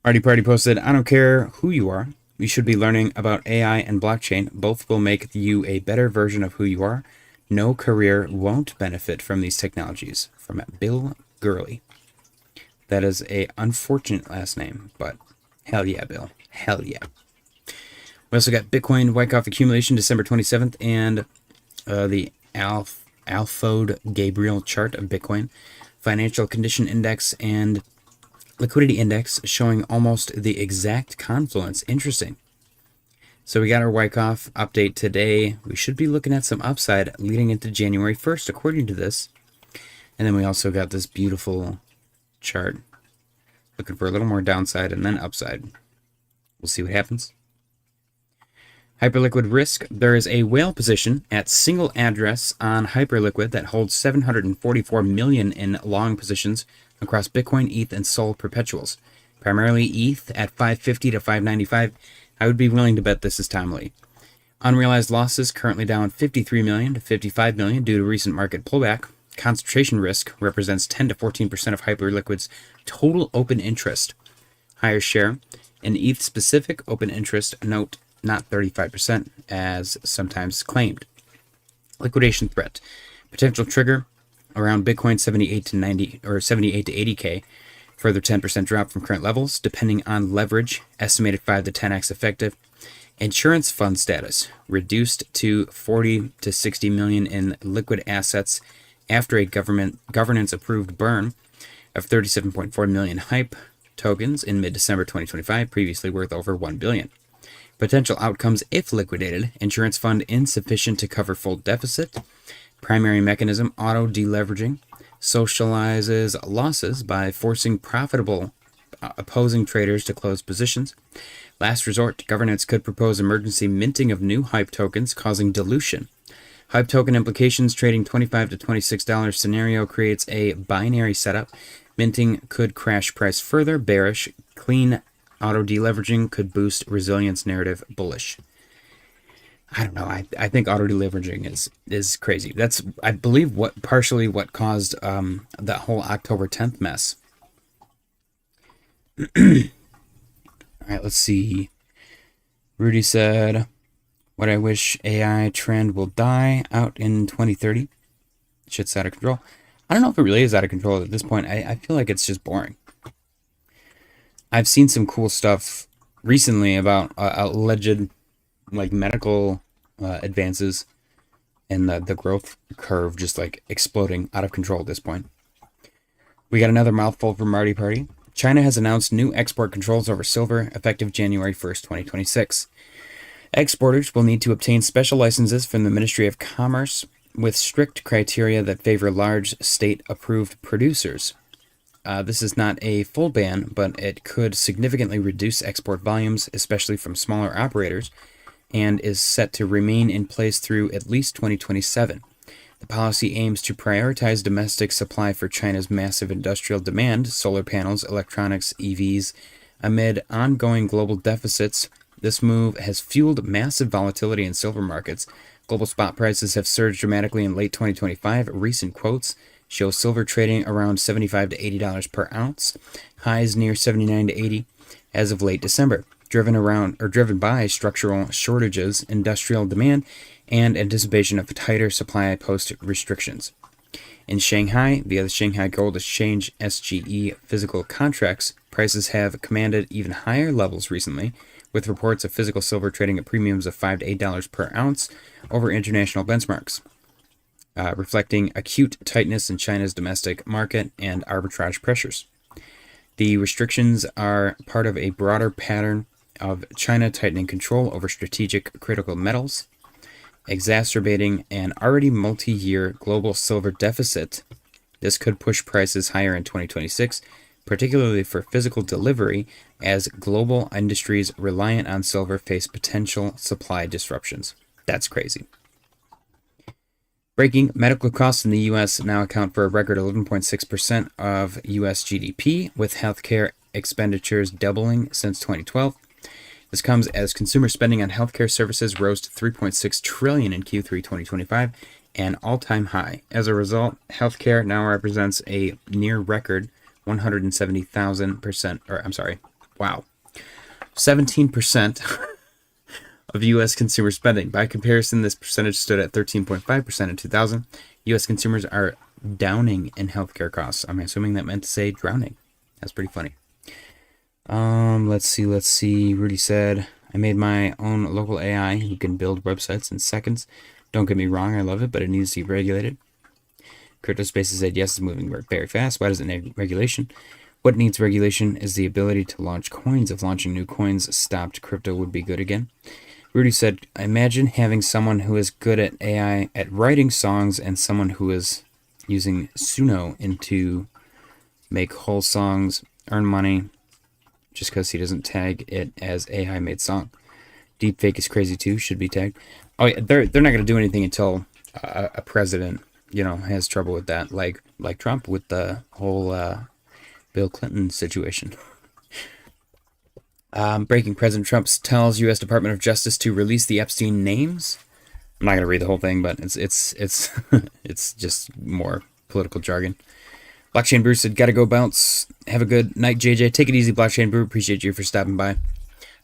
Artie Party posted, I don't care who you are. You should be learning about AI and blockchain. Both will make you a better version of who you are. No career won't benefit from these technologies. From Bill Gurley. That is a unfortunate last name, but hell yeah, Bill. Hell yeah. We also got Bitcoin Wyckoff accumulation December 27th and the Alfode Gabriel chart of Bitcoin. Financial condition index and liquidity index showing almost the exact confluence. Interesting. So we got our Wyckoff update today. We should be looking at some upside leading into January 1st, according to this. And then we also got this beautiful chart. Looking for a little more downside and then upside. We'll see what happens. Hyperliquid risk. There is a whale position at single address on Hyperliquid that holds 744 million in long positions across Bitcoin, ETH, and Sol perpetuals. Primarily ETH at 550 to 595. I would be willing to bet this is timely. Unrealized losses currently down 53 million to 55 million due to recent market pullback. Concentration risk represents 10 to 14% of Hyperliquid's total open interest. Higher share. In ETH specific open interest, note not 35% as sometimes claimed. Liquidation threat. Potential trigger around Bitcoin 78 to 90 or 78 to 80K. Further 10% drop from current levels depending on leverage, estimated 5 to 10x effective. Insurance fund status reduced to 40 to 60 million in liquid assets after a governance approved burn of 37.4 million hype tokens in mid-December 2025, previously worth over 1 billion. Potential outcomes if liquidated: insurance fund insufficient to cover full deficit. Primary mechanism auto deleveraging socializes losses by forcing profitable opposing traders to close positions. Last resort, governance could propose emergency minting of new HYPE tokens, causing dilution. HYPE token implications, trading $25 to $26 scenario creates a binary setup. Minting could crash price further, bearish. Clean auto deleveraging could boost resilience narrative, bullish. I don't know. I think auto deleveraging is crazy. That's, I believe, partially what caused that whole October 10th mess. All right, let's see. Rudy said, "What I wish AI trend will die out in 2030. Shit's out of control." I don't know if it really is out of control at this point. I feel like it's just boring. I've seen some cool stuff recently about alleged medical advances and the growth curve just exploding out of control at this point. We got another mouthful from Marty Party. China has announced new export controls over silver effective January 1st, 2026. Exporters will need to obtain special licenses from the Ministry of Commerce with strict criteria that favor large state-approved producers. This is not a full ban, but it could significantly reduce export volumes, especially from smaller operators, and is set to remain in place through at least 2027. The policy aims to prioritize domestic supply for China's massive industrial demand, solar panels, electronics, EVs. Amid ongoing global deficits, this move has fueled massive volatility in silver markets. Global spot prices have surged dramatically in late 2025. Recent quotes show silver trading around $75 to $80 per ounce, highs near $79 to $80 as of late December, driven by structural shortages, industrial demand, and anticipation of tighter supply post-restrictions. In Shanghai, via the Shanghai Gold Exchange SGE physical contracts, prices have commanded even higher levels recently, with reports of physical silver trading at premiums of $5 to $8 per ounce over international benchmarks, reflecting acute tightness in China's domestic market and arbitrage pressures. The restrictions are part of a broader pattern of China tightening control over strategic critical metals, exacerbating an already multi-year global silver deficit. This could push prices higher in 2026, particularly for physical delivery, as global industries reliant on silver face potential supply disruptions. That's crazy. Breaking, medical costs in the U.S. now account for a record 11.6% of U.S. GDP, with healthcare expenditures doubling since 2012. This comes as consumer spending on healthcare services rose to $3.6 trillion in Q3 2025, an all-time high. As a result, healthcare now represents a near record 17% of U.S. consumer spending. By comparison, this percentage stood at 13.5% in 2000. U.S. consumers are downing in healthcare costs. I'm assuming that meant to say drowning. That's pretty funny. Let's see. Rudy said, "I made my own local AI who can build websites in seconds. Don't get me wrong, I love it, but it needs to be regulated." Crypto Spaces said, "Yes, it's moving very fast. Why does it need regulation? What needs regulation is the ability to launch coins. If launching new coins stopped, crypto would be good again." Rudy said, "Imagine having someone who is good at AI at writing songs and someone who is using Suno to make whole songs, earn money, just because he doesn't tag it as AI made song. Deepfake is crazy too, should be tagged." Oh yeah, they're not going to do anything until a president, has trouble with that, like Trump with the whole Bill Clinton situation. Breaking, President Trump tells U.S. Department of Justice to release the Epstein names. I'm not going to read the whole thing, but it's it's just more political jargon. Blockchain Brew said, "Gotta go bounce. Have a good night, JJ. Take it easy, Blockchain Brew. Appreciate you for stopping by."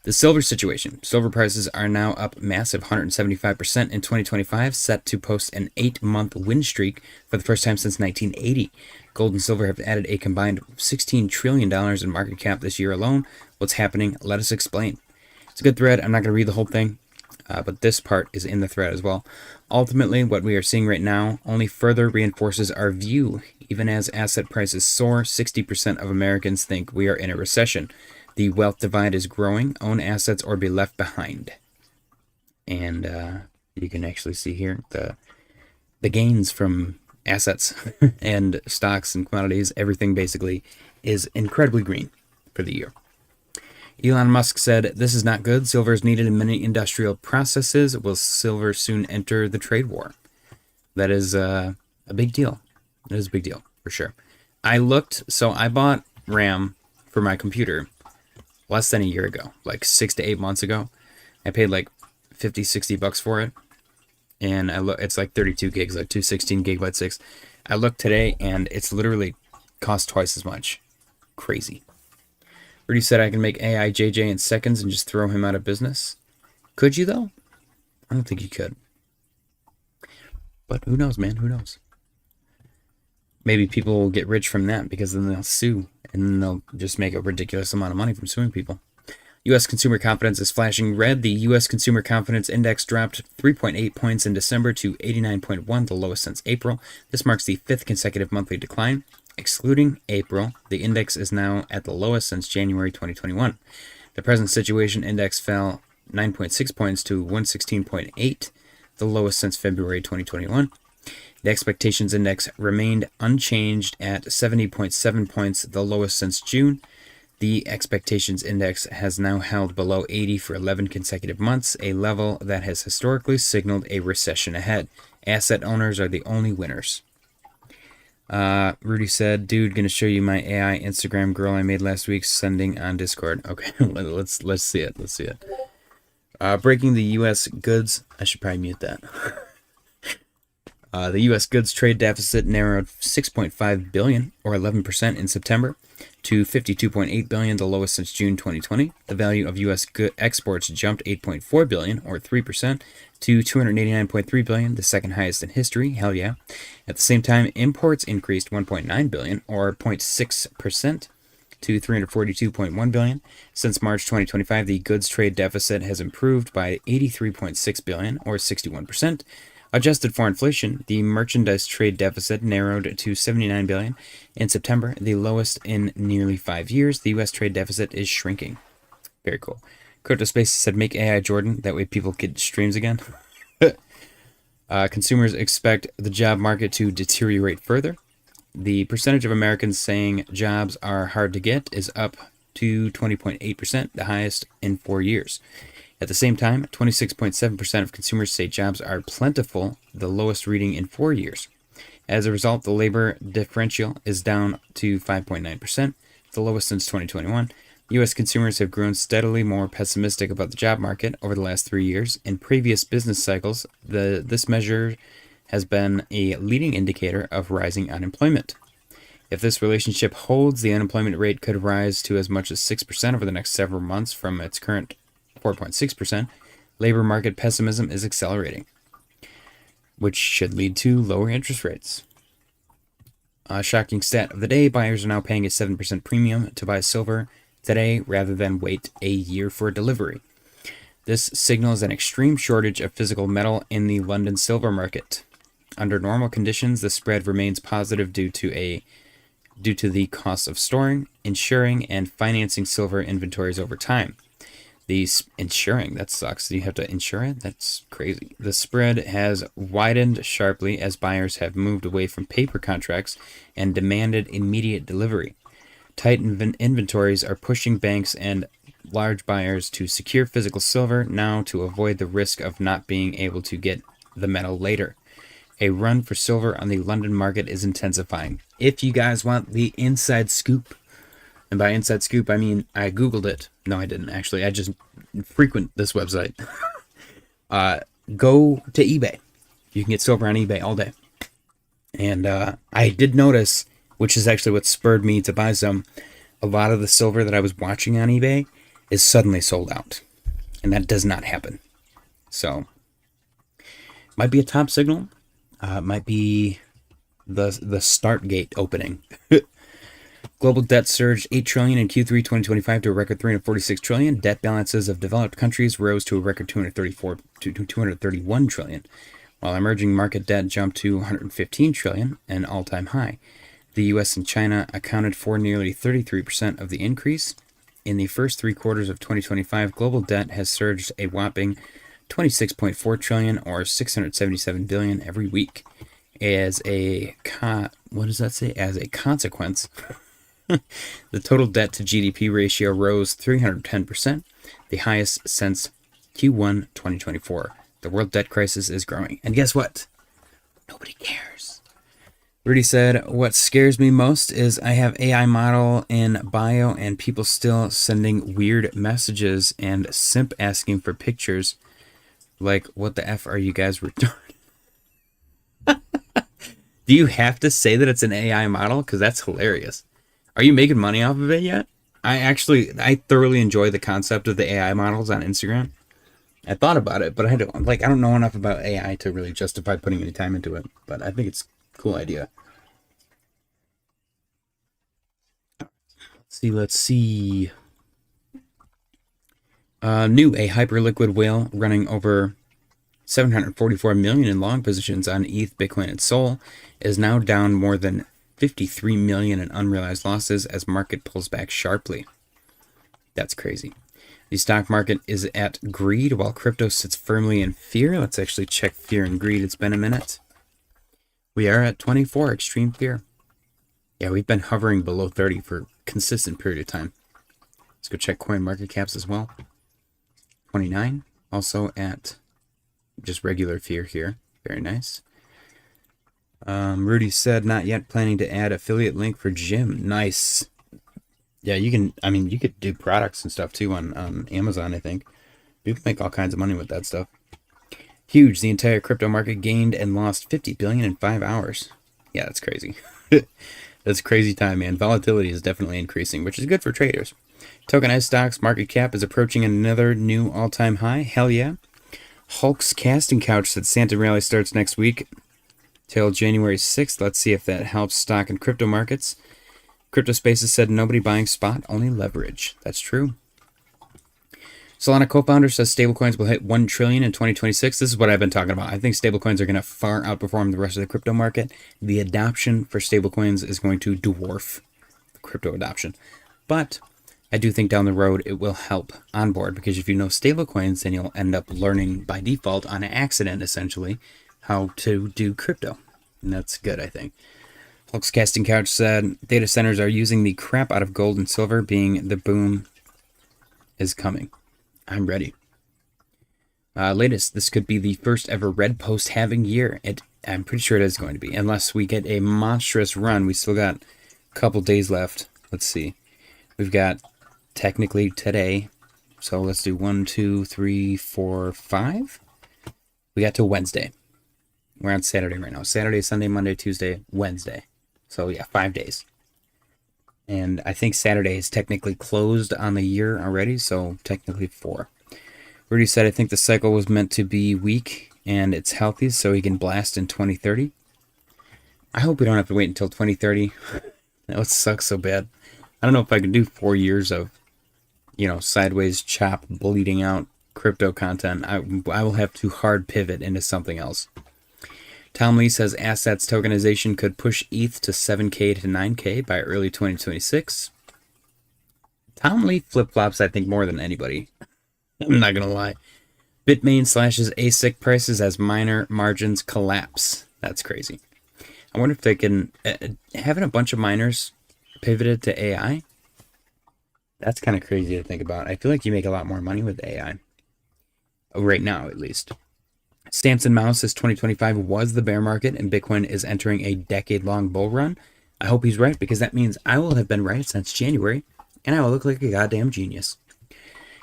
The silver situation. Silver prices are now up massive 175% in 2025, set to post an 8-month win streak for the first time since 1980. Gold and silver have added a combined $16 trillion in market cap this year alone. What's happening? Let us explain. It's a good thread. I'm not going to read the whole thing, but this part is in the thread as well. Ultimately, what we are seeing right now only further reinforces our view. Even as asset prices soar, 60% of Americans think we are in a recession. The wealth divide is growing. Own assets or be left behind. And you can actually see here the gains from assets and stocks and commodities. Everything basically is incredibly green. for the year. Elon Musk said, "This is not good. Silver is needed in many industrial processes. Will silver soon enter the trade war?" That is a big deal. It is a big deal, for sure. I bought RAM for my computer less than a year ago, like 6 to 8 months ago. I paid like $50-$60 for it. And it's like 32 gigs, like 216 gigabyte sticks. I looked today and it's literally cost twice as much. Crazy. Rudy said I can make AI JJ in seconds and just throw him out of business. Could you, though? I don't think you could. But who knows, man? Who knows? Maybe people will get rich from that because then they'll sue and then they'll just make a ridiculous amount of money from suing people. U.S. consumer confidence is flashing red. The U.S. Consumer Confidence Index dropped 3.8 points in December to 89.1, the lowest since April. This marks the 5th consecutive monthly decline. Excluding April, the index is now at the lowest since January 2021. The present situation index fell 9.6 points to 116.8, the lowest since February 2021. The expectations index remained unchanged at 70.7 points, the lowest since June. The expectations index has now held below 80 for 11 consecutive months, a level that has historically signaled a recession ahead. Asset owners are the only winners. Rudy said, "Dude, gonna show you my AI Instagram girl I made last week, sending on Discord." Okay, let's see it. Let's see it. Breaking the U.S. goods. I should probably mute that. The U.S. goods trade deficit narrowed 6.5 billion, or 11%, in September to 52.8 billion, the lowest since June 2020. The value of U.S. exports jumped 8.4 billion, or 3%, to 289.3 billion, the second highest in history. Hell yeah. At the same time, imports increased 1.9 billion, or 0.6%, to 342.1 billion. Since March 2025, the goods trade deficit has improved by 83.6 billion, or 61%. Adjusted for inflation, the merchandise trade deficit narrowed to 79 billion in September, the lowest in nearly 5 years. The U.S. trade deficit is shrinking. Very cool. CryptoSpace said, "Make AI Jordan, that way people get streams again." Consumers expect the job market to deteriorate further. The percentage of Americans saying jobs are hard to get is up to 20.8%, the highest in 4 years. At the same time, 26.7% of consumers say jobs are plentiful, the lowest reading in 4 years. As a result, the labor differential is down to 5.9%, the lowest since 2021. U.S. consumers have grown steadily more pessimistic about the job market over the last 3 years. In previous business cycles, this measure has been a leading indicator of rising unemployment. If this relationship holds, the unemployment rate could rise to as much as 6% over the next several months from its current 4.6%. Labor market pessimism is accelerating, which should lead to lower interest rates. Shocking stat of the day, buyers are now paying a 7% premium to buy silver today rather than wait a year for delivery. This signals an extreme shortage of physical metal in the London silver market. Under normal conditions, the spread remains positive due to the cost of storing, insuring, and financing silver inventories over time. Insuring, that sucks. You have to insure it? That's crazy. The spread has widened sharply as buyers have moved away from paper contracts and demanded immediate delivery. Tight inventories are pushing banks and large buyers to secure physical silver now to avoid the risk of not being able to get the metal later. A run for silver on the London market is intensifying. If you guys want the inside scoop, and by inside scoop, I mean I Googled it. No, I didn't, actually. I just frequent this website. Go to eBay. You can get silver on eBay all day. And I did notice, which is actually what spurred me to buy some, a lot of the silver that I was watching on eBay is suddenly sold out. And that does not happen. So, might be a top signal. Might be the start gate opening. Global debt surged $8 trillion in Q3 2025 to a record $346 trillion. Debt balances of developed countries rose to a record $231 trillion, while emerging market debt jumped to $115 trillion, an all-time high. The U.S. and China accounted for nearly 33% of the increase. In the first 3 quarters of 2025, global debt has surged a whopping $26.4 trillion, or $677 billion every week. As a consequence, The total debt to GDP ratio rose 310%, the highest since Q1 2024. The world debt crisis is growing. And guess what? Nobody cares. Rudy said, what scares me most is I have AI model in bio and people still sending weird messages and simp asking for pictures. Like, what the F are you guys retarded? Do you have to say that it's an AI model? Because that's hilarious. Are you making money off of it yet? I thoroughly enjoy the concept of the AI models on Instagram. I thought about it, but I don't know enough about AI to really justify putting any time into it. But I think it's a cool idea. Let's see. New, a hyperliquid whale running over 744 million in long positions on ETH, Bitcoin, and Sol is now down more than 53 million in unrealized losses as market pulls back sharply. That's crazy. The stock market is at greed while crypto sits firmly in fear. Let's actually check fear and greed. It's been a minute. We are at 24, extreme fear. Yeah, we've been hovering below 30 for a consistent period of time. Let's go check coin market caps as well. 29, also at just regular fear here. Very nice. Rudy said, not yet, planning to add affiliate link for gym. Nice. Yeah, you could do products and stuff too on Amazon, I think. People make all kinds of money with that stuff. Huge. The entire crypto market gained and lost 50 billion in 5 hours. Yeah, that's crazy. That's a crazy time, man. Volatility is definitely increasing, which is good for traders. Tokenized stocks market cap is approaching another new all-time high. Hell yeah. Hulk's casting couch said Santa rally starts next week till January 6th. Let's see if that helps stock and crypto markets. Crypto Spaces said nobody buying spot, only leverage. That's true. Solana co-founder says stablecoins will hit 1 trillion in 2026. This is what I've been talking about. I think stablecoins are going to far outperform the rest of the crypto market. The adoption for stablecoins is going to dwarf the crypto adoption. But I do think down the road it will help onboard, because if you know stablecoins, then you'll end up learning by default on accident, essentially, how to do crypto. And that's good, I think. Hulk's Casting Couch said data centers are using the crap out of gold and silver, being the boom is coming. I'm ready. Latest, this could be the first ever red post halving year. I'm pretty sure it is going to be, unless we get a monstrous run. We still got a couple days left. Let's see. We've got technically today. So let's do 1, 2, 3, 4, 5. We got till Wednesday. We're on Saturday right now. Saturday, Sunday, Monday, Tuesday, Wednesday. So yeah, 5 days. And I think Saturday is technically closed on the year already, so technically 4. Rudy said, I think the cycle was meant to be weak and it's healthy so he can blast in 2030. I hope we don't have to wait until 2030. That would suck so bad. I don't know if I can do 4 years of, sideways chop, bleeding out crypto content. I will have to hard pivot into something else. Tom Lee says assets tokenization could push ETH to 7K to 9K by early 2026. Tom Lee flip-flops, I think, more than anybody. I'm not going to lie. Bitmain slashes ASIC prices as miner margins collapse. That's crazy. I wonder if they can... having a bunch of miners pivoted to AI? That's kind of crazy to think about. I feel like you make a lot more money with AI. Right now, at least. Samson Mouse says 2025 was the bear market and Bitcoin is entering a decade-long bull run. I hope he's right, because that means I will have been right since January, and I will look like a goddamn genius.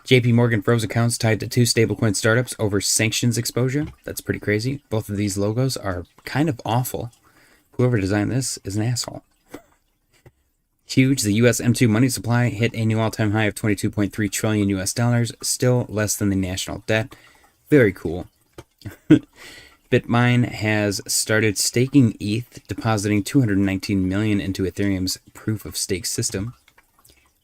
JP Morgan froze accounts tied to 2 stablecoin startups over sanctions exposure. That's pretty crazy. Both of these logos are kind of awful. Whoever designed this is an asshole. Huge. The US M2 money supply hit a new all-time high of 22.3 trillion US dollars, still less than the national debt. Very cool. Bitmine has started staking ETH, depositing 219 million into Ethereum's proof of stake system.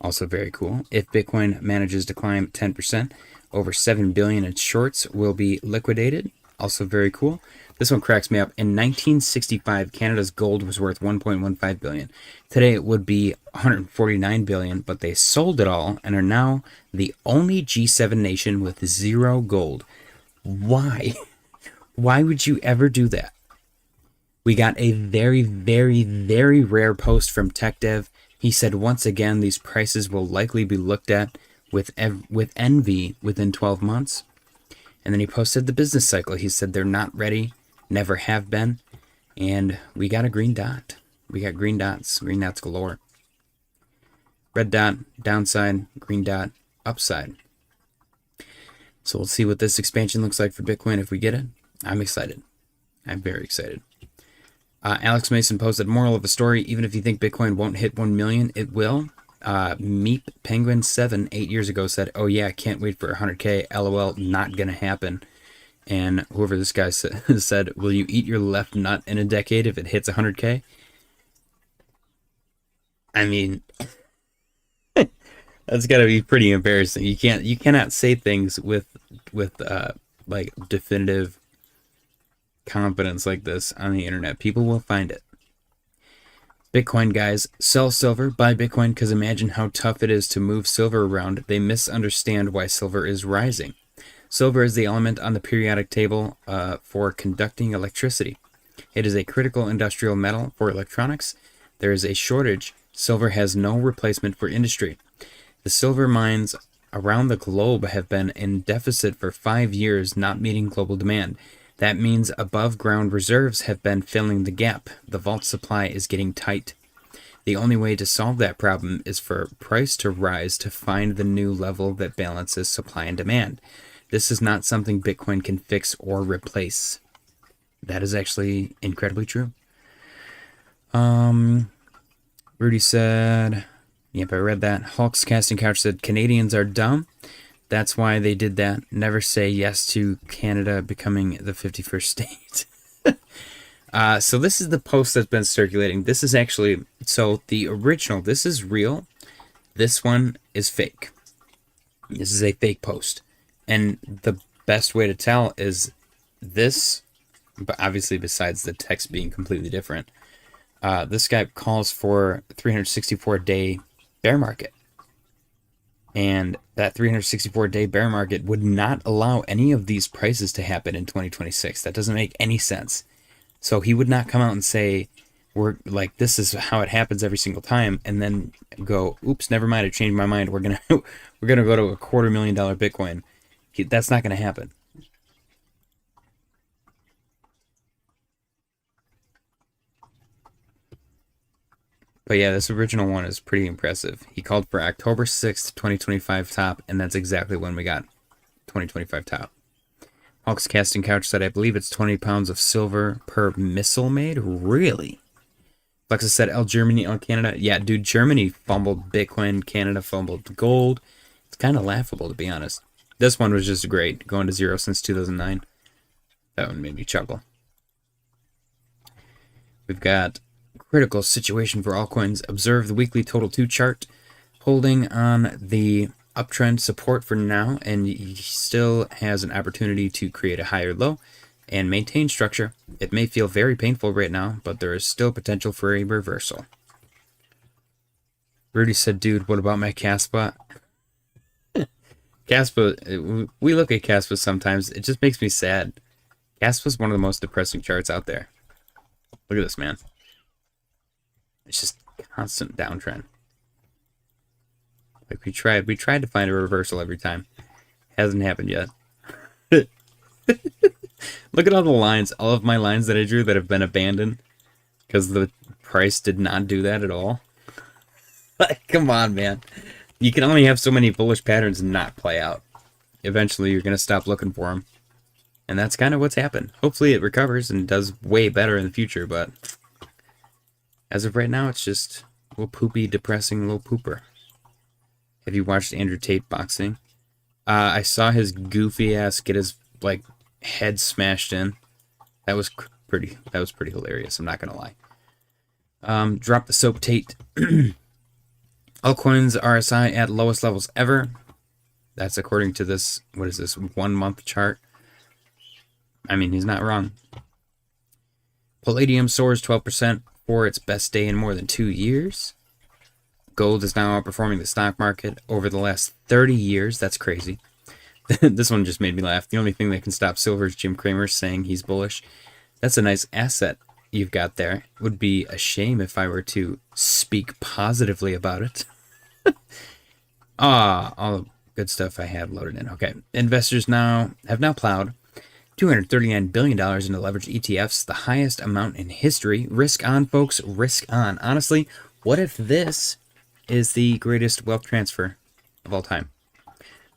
Also very cool. If Bitcoin manages to climb 10%, over 7 billion in shorts will be liquidated. Also very cool. This one cracks me up. In 1965, Canada's gold was worth 1.15 billion. Today it would be 149 billion, but they sold it all and are now the only G7 nation with 0 gold. Why? Why would you ever do that? We got a very, very, very rare post from TechDev. He said once again these prices will likely be looked at with envy within 12 months. And then he posted the business cycle. He said they're not ready, never have been, and we got a green dot. We got green dots galore. Red dot, downside, green dot, upside. So we'll see what this expansion looks like for Bitcoin if we get it. I'm excited. I'm very excited. Alex Mason posted, moral of the story, even if you think Bitcoin won't hit 1 million, it will. Meep Penguin 7 8 years ago said, oh yeah, can't wait for 100K, lol, not gonna happen. And whoever this guy said, will you eat your left nut in a decade if it hits 100K? I mean, that's gotta be pretty embarrassing. You cannot say things with like definitive confidence like this on the internet. People will find it. Bitcoin guys, sell silver, buy Bitcoin, because imagine how tough it is to move silver around. They misunderstand why silver is rising. Silver is the element on the periodic table for conducting electricity. It is a critical industrial metal for electronics. There is a shortage. Silver has no replacement for industry. The silver mines around the globe have been in deficit for 5 years, not meeting global demand. That means above ground reserves have been filling the gap. The vault supply is getting tight. The only way to solve that problem is for price to rise to find the new level that balances supply and demand. This is not something Bitcoin can fix or replace. That is actually incredibly true. Rudy said, yep, I read that. Hulk's Casting Couch said, Canadians are dumb. That's why they did that. Never say yes to Canada becoming the 51st state. So this is the post that's been circulating. This is actually, so the original, this is real. This one is fake. This is a fake post. And the best way to tell is this, but obviously besides the text being completely different, this guy calls for 364-day bear market. And that 364-day bear market would not allow any of these prices to happen in 2026. That doesn't make any sense. So he would not come out and say, we're like, this is how it happens every single time, and then go, oops, never mind, I changed my mind. We're gonna go to $250,000 Bitcoin. That's not gonna happen. But yeah, this original one is pretty impressive. He called for October 6th, 2025 top, and that's exactly when we got 2025 top. Hawk's Casting Couch said, I believe it's 20 pounds of silver per missile made. Really? Flexa said, L Germany on Canada. Yeah, dude, Germany fumbled Bitcoin. Canada fumbled gold. It's kind of laughable, to be honest. This one was just great. Going to zero since 2009. That one made me chuckle. We've got critical situation for altcoins. Observe the weekly total 2 chart. Holding on the uptrend support for now, and he still has an opportunity to create a higher low and maintain structure. It may feel very painful right now, but there is still potential for a reversal. Rudy said, dude, what about my Caspa? Caspa, we look at Caspa sometimes. It just makes me sad. Caspa is one of the most depressing charts out there. Look at this, man. It's just constant downtrend. Like we tried to find a reversal every time. Hasn't happened yet. Look at all the lines, all of my lines that I drew that have been abandoned because the price did not do that at all. Like, come on, man. You can only have so many bullish patterns and not play out. Eventually, you're going to stop looking for them. And that's kind of what's happened. Hopefully, it recovers and does way better in the future, but as of right now, it's just a little poopy, depressing little pooper. Have you watched Andrew Tate boxing? I saw his goofy ass get his like head smashed in. That was pretty hilarious. I'm not gonna lie. Drop the soap, Tate. Altcoins RSI at lowest levels ever. That's according to this. What is this? 1 month chart. I mean, he's not wrong. Palladium soars 12% for its best day in more than 2 years. Gold is now outperforming the stock market over the last 30 years. That's crazy. This one just made me laugh. The only thing that can stop silver is Jim Cramer saying he's bullish. That's a nice asset. you've got there. It would be a shame if I were to speak positively about it. All the good stuff I have loaded in. Okay, investors have now plowed $239 billion into leveraged ETFs, the highest amount in history. Risk on, folks, risk on. Honestly, what if this is the greatest wealth transfer of all time?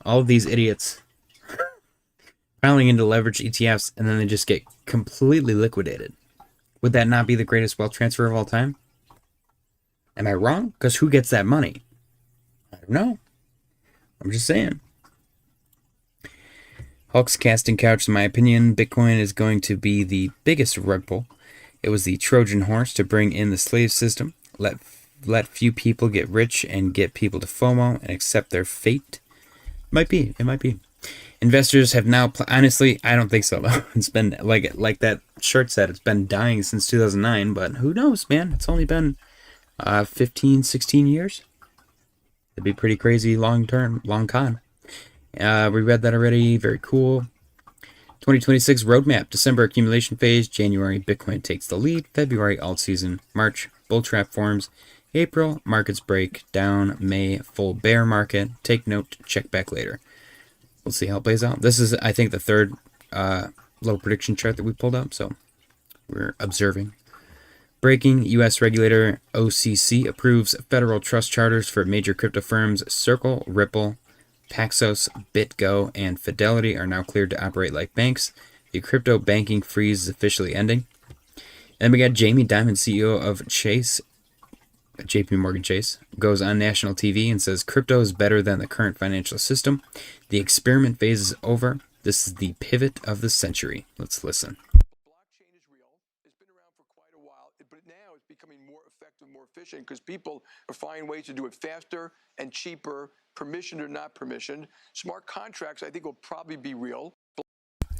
All of these idiots piling into leveraged ETFs, and then they just get completely liquidated. Would that not be the greatest wealth transfer of all time? Am I wrong? Because who gets that money? I don't know. I'm just saying. Hulk's casting couch, in my opinion, Bitcoin is going to be the biggest rug pull. It was the Trojan horse to bring in the slave system, let few people get rich and get people to FOMO and accept their fate. It might be. Investors have now, honestly, I don't think so, though. It's been, like that shirt said, it's been dying since 2009, but who knows, man? It's only been 15, 16 years. It'd be pretty crazy long con. We read that already. Very cool. 2026 roadmap. December accumulation phase. January Bitcoin takes the lead. February alt season. March bull trap forms. April markets break down. May full bear market. Take note. Check back later. We'll see how it plays out. This is, I think, the third low prediction chart that we pulled up. So we're observing. Breaking. U.S. regulator OCC approves federal trust charters for major crypto firms. Circle, Ripple, Paxos, BitGo, and Fidelity are now cleared to operate like banks. The crypto banking freeze is officially ending. And we got Jamie Dimon, CEO of Chase, JP Morgan Chase, goes on national TV and says crypto is better than the current financial system. The experiment phase is over. This is the pivot of the century. Let's listen. Blockchain is real. It's been around for quite a while, but now it's becoming more effective, more efficient because people are finding ways to do it faster and cheaper, permissioned or not permissioned. Smart contracts, I think, will probably be real.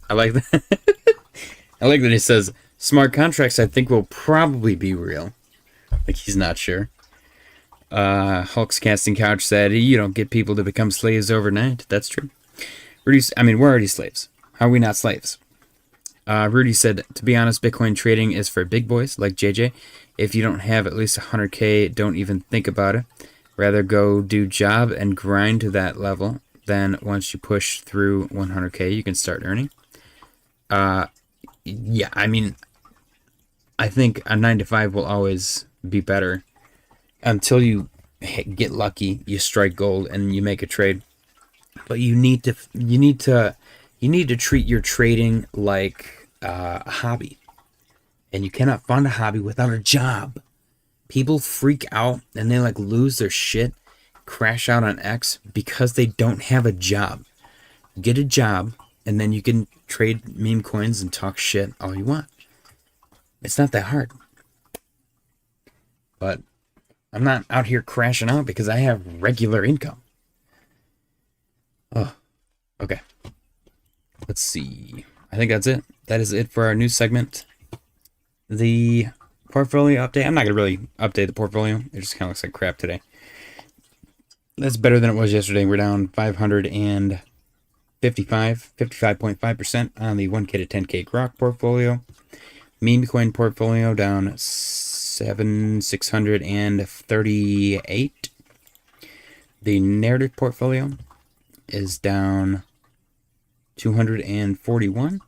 I like that. I like that he says smart contracts, I think, will probably be real. Like he's not sure. Hulk's casting couch said, you don't get people to become slaves overnight. That's true. Rudy, we're already slaves. How are we not slaves? Rudy said, to be honest, Bitcoin trading is for big boys like JJ. If you don't have at least 100K, don't even think about it. Rather go do job and grind to that level. Then once you push through 100K, you can start earning. Yeah, I think a 9 to 5 will always be better until you get lucky, you strike gold, and you make a trade. But you need to treat your trading like a hobby, and you cannot fund a hobby without a job. People freak out and they lose their shit, crash out on X because they don't have a job. Get a job, and then you can trade meme coins and talk shit all you want. It's not that hard. But I'm not out here crashing out because I have regular income. Oh, okay. Let's see. I think that's it. That is it for our news segment. The portfolio update. I'm not going to really update the portfolio. It just kind of looks like crap today. That's better than it was yesterday. We're down 55.5% on the 1K to 10K Grok portfolio. Meme coin portfolio down 638. The narrative portfolio is down 241.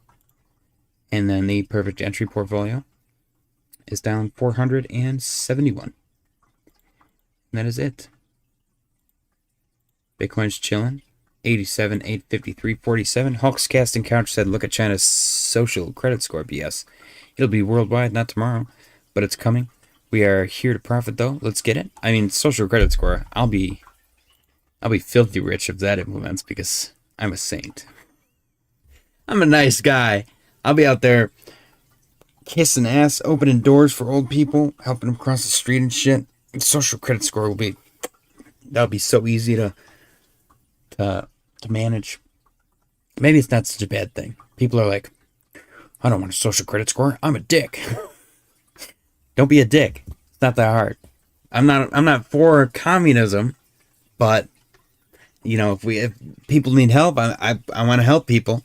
And then the perfect entry portfolio is down 471. And that is it. Bitcoin's chilling. 87, 853, 47. Hulk's casting couch said, look at China's social credit score, BS. It'll be worldwide, not tomorrow, but it's coming. We are here to profit, though. Let's get it. Social credit score, I'll be filthy rich if that implements because I'm a saint. I'm a nice guy. I'll be out there kissing ass, opening doors for old people, helping them cross the street and shit. Social credit score that'll be so easy to manage. Maybe it's not such a bad thing. People are like, I don't want a social credit score. I'm a dick. Don't be a dick. It's not that hard. I'm not for communism, but if people need help, I want to help people.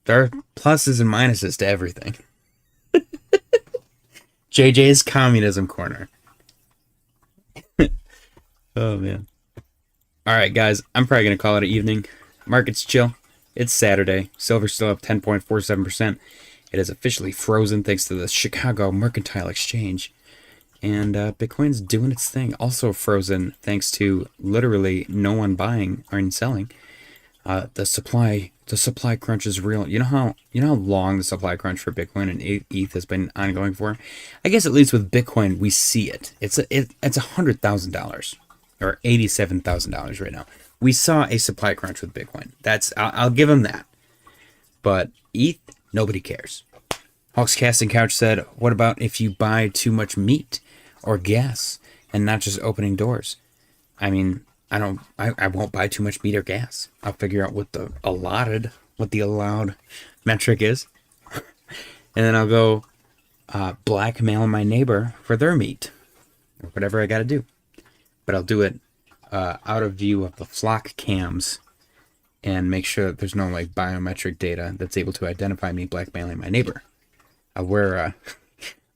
There are pluses and minuses to everything. JJ's Communism Corner. Oh, man. All right, guys. I'm probably going to call it an evening. Market's chill. It's Saturday. Silver's still up 10.47%. It is officially frozen thanks to the Chicago Mercantile Exchange. And Bitcoin's doing its thing. Also frozen thanks to literally no one buying or selling. The supply crunch is real. You know how long the supply crunch for Bitcoin and ETH has been ongoing for? I guess at least with Bitcoin we see it. It's $100,000 or $87,000 right now. We saw a supply crunch with Bitcoin. I'll give them that. But ETH, nobody cares. Hawks Casting Couch said, "What about if you buy too much meat or gas and not just opening doors?" I mean, I won't buy too much meat or gas. I'll figure out what the allowed metric is. And then I'll go blackmail my neighbor for their meat or whatever I got to do. But I'll do it out of view of the flock cams and make sure that there's no like biometric data that's able to identify me blackmailing my neighbor. I'll wear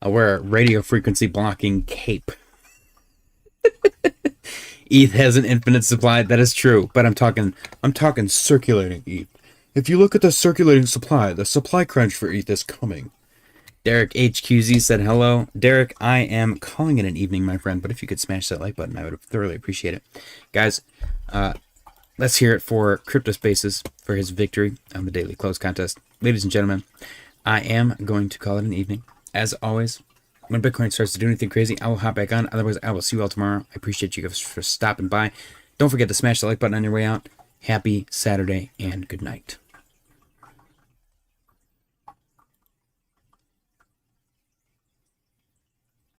a radio frequency blocking cape. ETH has an infinite supply. That is true, but I'm talking circulating ETH. If you look at the circulating supply, the supply crunch for ETH is coming. Derek HQZ said hello. Derek, I am calling it an evening, my friend, but if you could smash that like button, I would thoroughly appreciate it. Guys, let's hear it for CryptoSpaces for his victory on the daily close contest. Ladies and gentlemen, I am going to call it an evening. As always, when Bitcoin starts to do anything crazy, I will hop back on. Otherwise, I will see you all tomorrow. I appreciate you guys for stopping by. Don't forget to smash the like button on your way out. Happy Saturday and good night.